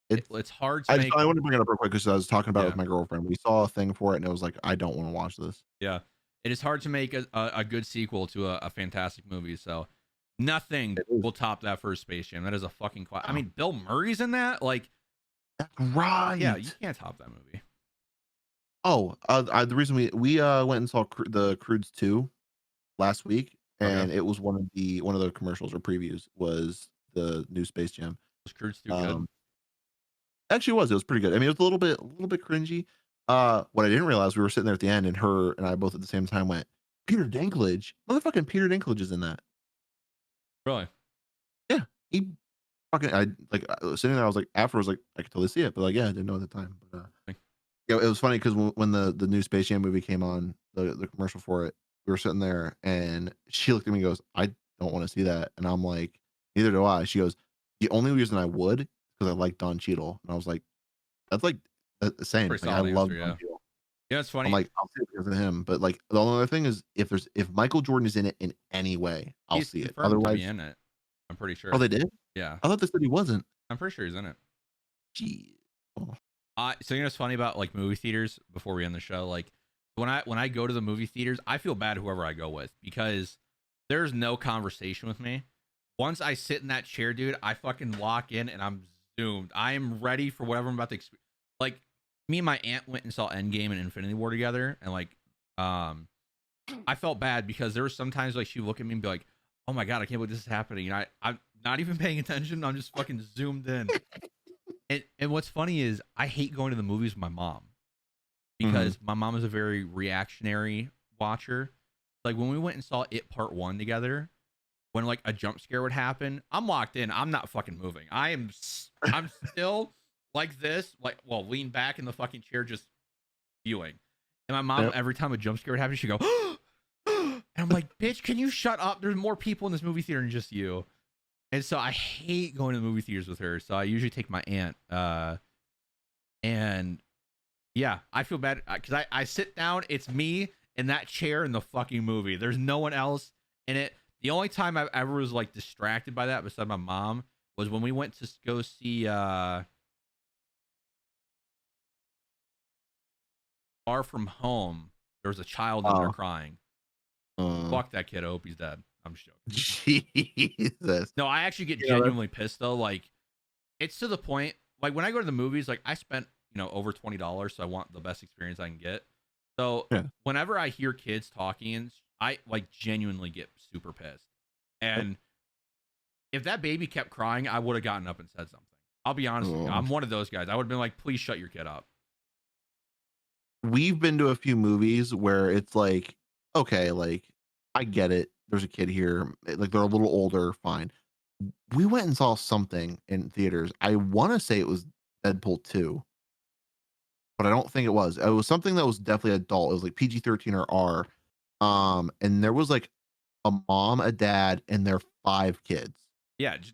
It's it's hard to make. I want to bring it up real quick because I was talking about it Yeah, with my girlfriend. We saw a thing for it, and it was like, I don't want to watch this. yeah. It is hard to make a good sequel to a fantastic movie. So nothing It is. will top that first Space Jam. That is a fucking. I No. mean, Bill Murray's in that. Like, That's yeah, you right. can't top that movie. Oh, the reason we went and saw the Croods 2 last week, Okay, and it was one of the commercials or previews was the new Space Jam. was Croods too good? Um, Actually, it was pretty good. I mean, it was a little bit cringy. What I didn't realize, we were sitting there at the end, and her and I both at the same time went, "Peter Dinklage, motherfucking Peter Dinklage is in that." Really? Yeah, he fucking. I like I was sitting there. I was like, afterwards, like I could totally see it, but like, yeah, I didn't know at the time. But Like, yeah, it was funny because when the new Space Jam movie came on, the commercial for it, we were sitting there, and she looked at me and goes, "I don't want to see that," and I'm like, "Neither do I." She goes, "The only reason I would because I like Don Cheadle," and I was like, "That's like the same." pretty Like I solid answer. love Don Yeah. Cheadle. Yeah, it's I'm funny. like, I'll see it because of him. But like the only other thing is if Michael Jordan is in it in any way, I'll He's see it. confirmed to be Otherwise, in it. I'm pretty oh, sure. they did? Yeah, I thought they said he wasn't. I'm pretty sure he's in it. Gee. Oh, So you know what's funny about like movie theaters before we end the show? Like when I go to the movie theaters, I feel bad whoever I go with because there's no conversation with me. Once I sit in that chair, dude, I fucking lock in and I'm zoomed. I am ready for whatever I'm about to experience. Like me and my aunt went and saw Endgame and Infinity War together, and like I felt bad because there were sometimes like she would look at me and be like, "Oh my god, I can't believe this is happening," and I'm not even paying attention. I'm just fucking zoomed in. And what's funny is I hate going to the movies with my mom mhm. because my mom is a very reactionary watcher. Like when we went and saw It Part 1 together, when like a jump scare would happen, I'm locked in. I'm not fucking moving. I'm still like this, like well, lean back in the fucking chair just viewing. And my mom Yep. every time a jump scare would happen, she'd go, and I'm like, "Bitch, can you shut up? There's more people in this movie theater than just you." And so I hate going to the movie theaters with her. So I usually take my aunt. And yeah, I feel bad because I sit down, it's me in that chair in the fucking movie. There's no one else in it. The only time I ever was like distracted by that, besides my mom, was when we went to go see Far From Home. There was a child in there Wow. crying. Uh, Fuck that kid. I hope he's dead. I'm just joking. Jesus. No, I actually get You know, genuinely pissed though. Like it's to the point. Like when I go to the movies, like I spent over $20, so I want the best experience I can get. So yeah. whenever I hear kids talking, and I like genuinely get super pissed. Yep. And if that baby kept crying, I would have gotten up and said something. I'll be honest with you. Oh. I'm one of those guys. I would have been like, please shut your kid up. We've been to a few movies where it's like, okay, like I get it. There's a kid here. Like they're a little older, fine. We went and saw something in theaters. I want to say it was Deadpool 2, but I don't think it was. It was something that was definitely adult. It was like PG-13 or R. And there was like a mom, a dad, and their 5 kids. Yeah, just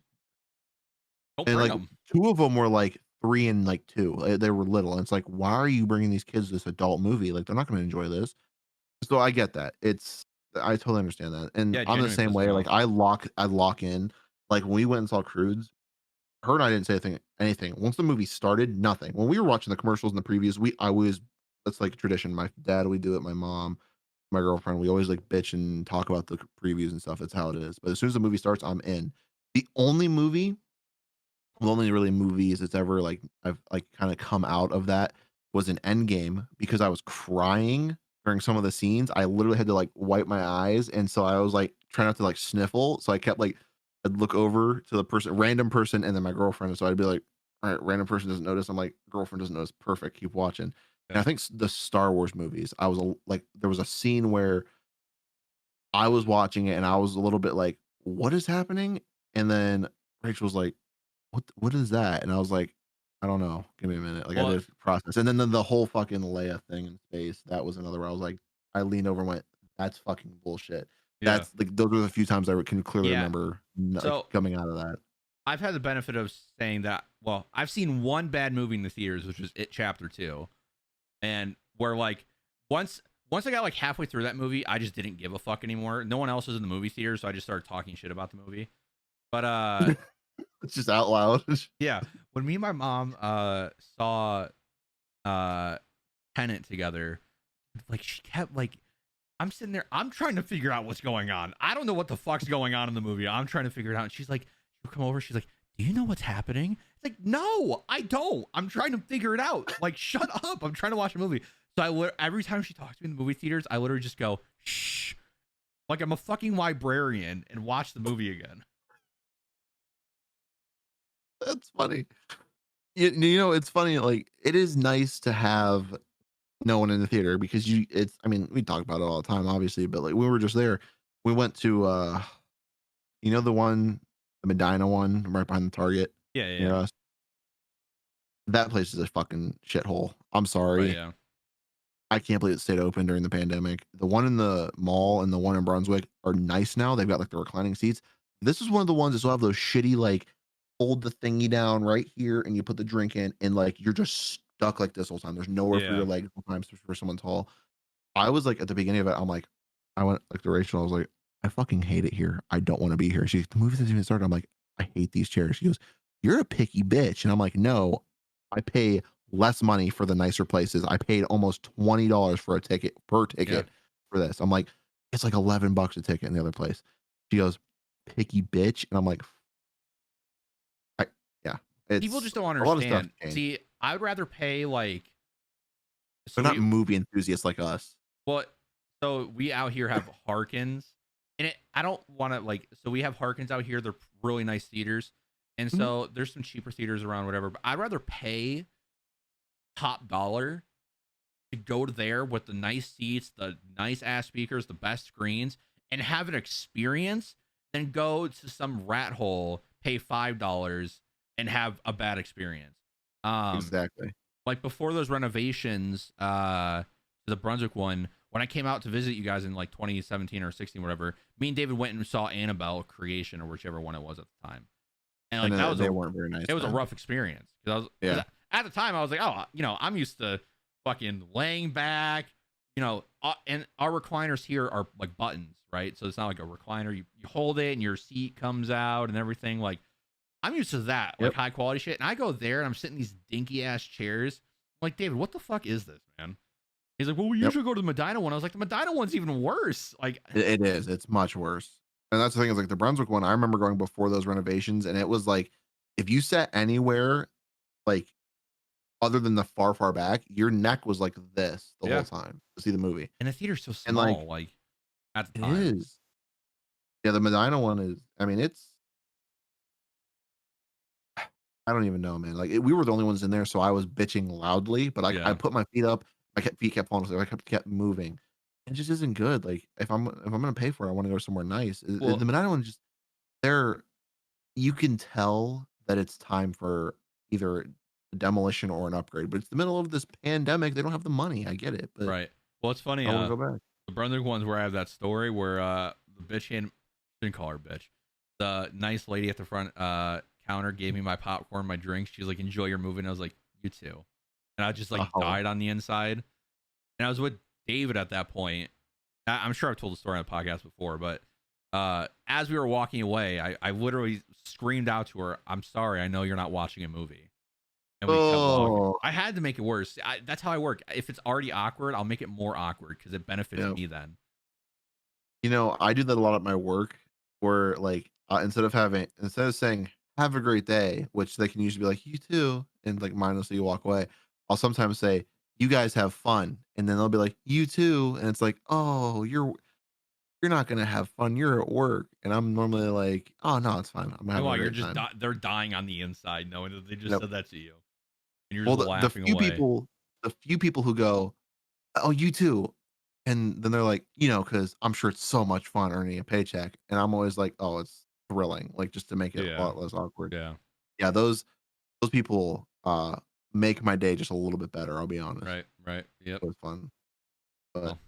don't And bring like them. 2 of them were like 3 and like 2. They were little. And it's like, why are you bringing these kids this adult movie? Like they're not going to enjoy this. So I get that. I totally understand that. And Yeah, I'm the genuinely same pissed me way. Like off. I lock in. Like when we went and saw Crudes, her and I didn't say anything. Once the movie started, nothing. When we were watching the commercials and the previews, we I always that's like a tradition. My dad, we do it, my mom, my girlfriend, we always like bitch and talk about the previews and stuff. It's how it is. But as soon as the movie starts, I'm in. The only movie, the only really movies that's ever like I've like kind of come out of that was an Endgame because I was crying during some of the scenes. I literally had to like wipe my eyes, and so I was like trying not to like sniffle. So I kept like I'd look over to the person, random person, and then my girlfriend. And so I'd be like, "All right, random person doesn't notice." I'm like, "Girlfriend doesn't notice. Perfect. Keep watching." And I Yeah. think the Star Wars movies, I was like, there was a scene where I was watching it, and I was a little bit like, "What is happening?" And then Rachel was like, what is that? And I was like, I don't know. Give me a minute. Like I Well, did process. And then the whole fucking Leia thing in space, that was another where I was like, I leaned over and went, that's fucking bullshit. yeah. That's like those are the few times can clearly Yeah. remember like So coming out of that. I've had the benefit of saying that, well, I've seen one bad movie in the theaters, which was It Chapter 2. And where like once once I got like halfway through that movie, I just didn't give a fuck anymore. No one else was in the movie theater, so I just started talking shit about the movie. But It's just out loud. yeah, when me and my mom saw uh Tenet together, like she kept like I'm sitting there, I'm trying to figure out what's going on. I don't know what the fuck's going on in the movie. I'm trying to figure it out. And she's like, she'll come over, she's like, do you know what's happening? It's like, no, I don't. I'm trying to figure it out. Like, shut up. I'm trying to watch a movie. So every time she talks to me in the movie theaters, I literally just go, shh. Like I'm a fucking librarian and watch the movie again. That's funny. You know, it's funny. Like, it is nice to have no one in the theater because it's. I mean, we talk about it all the time, obviously, but like we were just there. We went to, you know, the Medina one, right behind the Target Yeah, yeah, near yeah. us. That place is a fucking shithole. I'm Right, sorry. yeah. I can't believe it stayed open during the pandemic. The one in the mall and the one in Brunswick are nice now. They've got like the reclining seats. This is one of the ones that still have those shitty, like, hold the thingy down right here and you put the drink in and like you're just stuck like this whole time. There's nowhere for Yeah. your legs sometimes for someone tall. I was like at the beginning of it, I'm like, I went like to Rachel, I was like, I fucking hate it here. I don't want to be here. She's the movie hasn't even started. I'm like, I hate these chairs. She goes, you're a picky bitch. And I'm like, no, I pay less money for the nicer places. I paid almost $20 for a ticket per Yeah. ticket for this. I'm like, it's like $11 a ticket in the other place. She goes, picky bitch. And I'm like, I, yeah, People it's just don't a lot of stuff understand. changed. See, I would rather pay like They're so not we movie enthusiasts like us. well so we out here have Harkins and I don't want to like so we have Harkins out here. They're really nice theaters. And Mhm. so there's some cheaper theaters around whatever, but I'd rather pay top dollar to go to there with the nice seats, the nice ass speakers, the best screens, and have an experience than go to some rat hole, pay $5 and have a bad experience. Um, Exactly. like before those renovations, to the Brunswick one, when I came out to visit you guys in like 2017 or 16, whatever, me and David went and saw Annabelle Creation or whichever one it was at the time, and And like that then was they weren't very nice it was a then. rough experience because Yeah. at the time I was like, oh, I'm used to fucking laying back, and our recliners here are like buttons, right? So it's not like a recliner. You hold it and your seat comes out and everything. Like I'm used to that, like Yep. high quality shit. And I go there and I'm sitting in these dinky ass chairs. I'm like, David, what the fuck is this, man? He's like, well, we Yep. usually go to the Medina one. I was like, the Medina one's even worse. Like, It is. It's much worse. And that's the thing is like the Brunswick one, I remember going before those renovations and it was like if you sat anywhere like other than the far, far back, your neck was like this the whole yeah. time to see the movie. And the theater's so And like small, like at the it time. is. Yeah, the Medina one is I mean, it's I don't even know, man. Like we were the only ones in there, so I was bitching loudly, but I Yeah. put my feet up, feet kept falling asleep, I kept moving. It just isn't good. Like if I'm gonna pay for it, I want to go somewhere nice. Well, The Medina one just they're you can tell that it's time for either a demolition or an upgrade, but it's the middle of this pandemic. They don't have the money. I get it, but right. Well, it's funny. I want to go back. The Brunswick ones where I have that story where the bitch hand didn't call her bitch. The nice lady at the front counter gave me my popcorn, my drinks. She's like, "Enjoy your movie," and I was like, "You too." And I just like Oh, died on the inside. And I was with David at that point. I'm sure I've told the story on the podcast before, but as we were walking away, I literally screamed out to her, "I'm sorry. I know you're not watching a movie." And we kept walking. oh, I had to make it worse. That's how I work. If it's already awkward, I'll make it more awkward because it benefits yeah. me then. You know, I do that a lot at my work, where like instead of saying "Have a great day," which they can usually be like "You too," and like mindlessly walk away. I'll sometimes say "You guys have fun," and then they'll be like "You too," and it's like, "Oh, you're not gonna have fun. You're at work," and I'm normally like, "Oh no, it's fine. I'm having a Meanwhile, you're great just time." they're dying on the inside knowing that they just Nope. said that to you, and you're Well, just laughing away. the few people who go, "Oh, you too," and then they're like, because I'm sure it's so much fun earning a paycheck, and I'm always like, "Oh, it's thrilling," like just to make it a Yeah, lot less awkward. yeah, Yeah, those people make my day just a little bit better. I'll be honest. right, right. Yep. It was fun, but Well,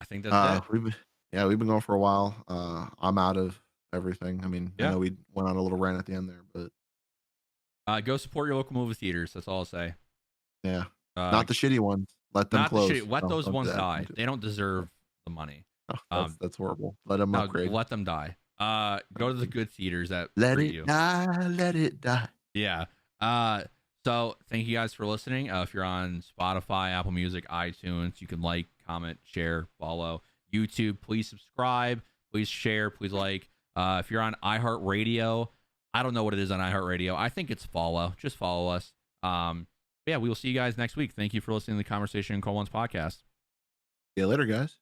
I think that's it. we've been going for a while. I'm out of everything. I mean, I Yeah. know we went on a little rant at the end there, but Go support your local movie theaters. That's all I'll say. yeah, Uh, not the shitty ones. Let them Not the close. shit. Let No, those don't do ones that. die. Don't do They don't deserve the money. that. Oh, Um, that's horrible. Let them no, upgrade. let them die. Go to the good theaters that Let treat it you. die. Let it die. Yeah. So thank you guys for listening. If you're on Spotify, Apple Music, iTunes, you can like, comment, share, follow. YouTube, please subscribe, please share, please like. If you're on iHeartRadio, I don't know what it is on iHeartRadio. I think it's follow. Just follow us. Yeah, we will see you guys next week. Thank you for listening to the Conversation in Call One's podcast. See you later, guys.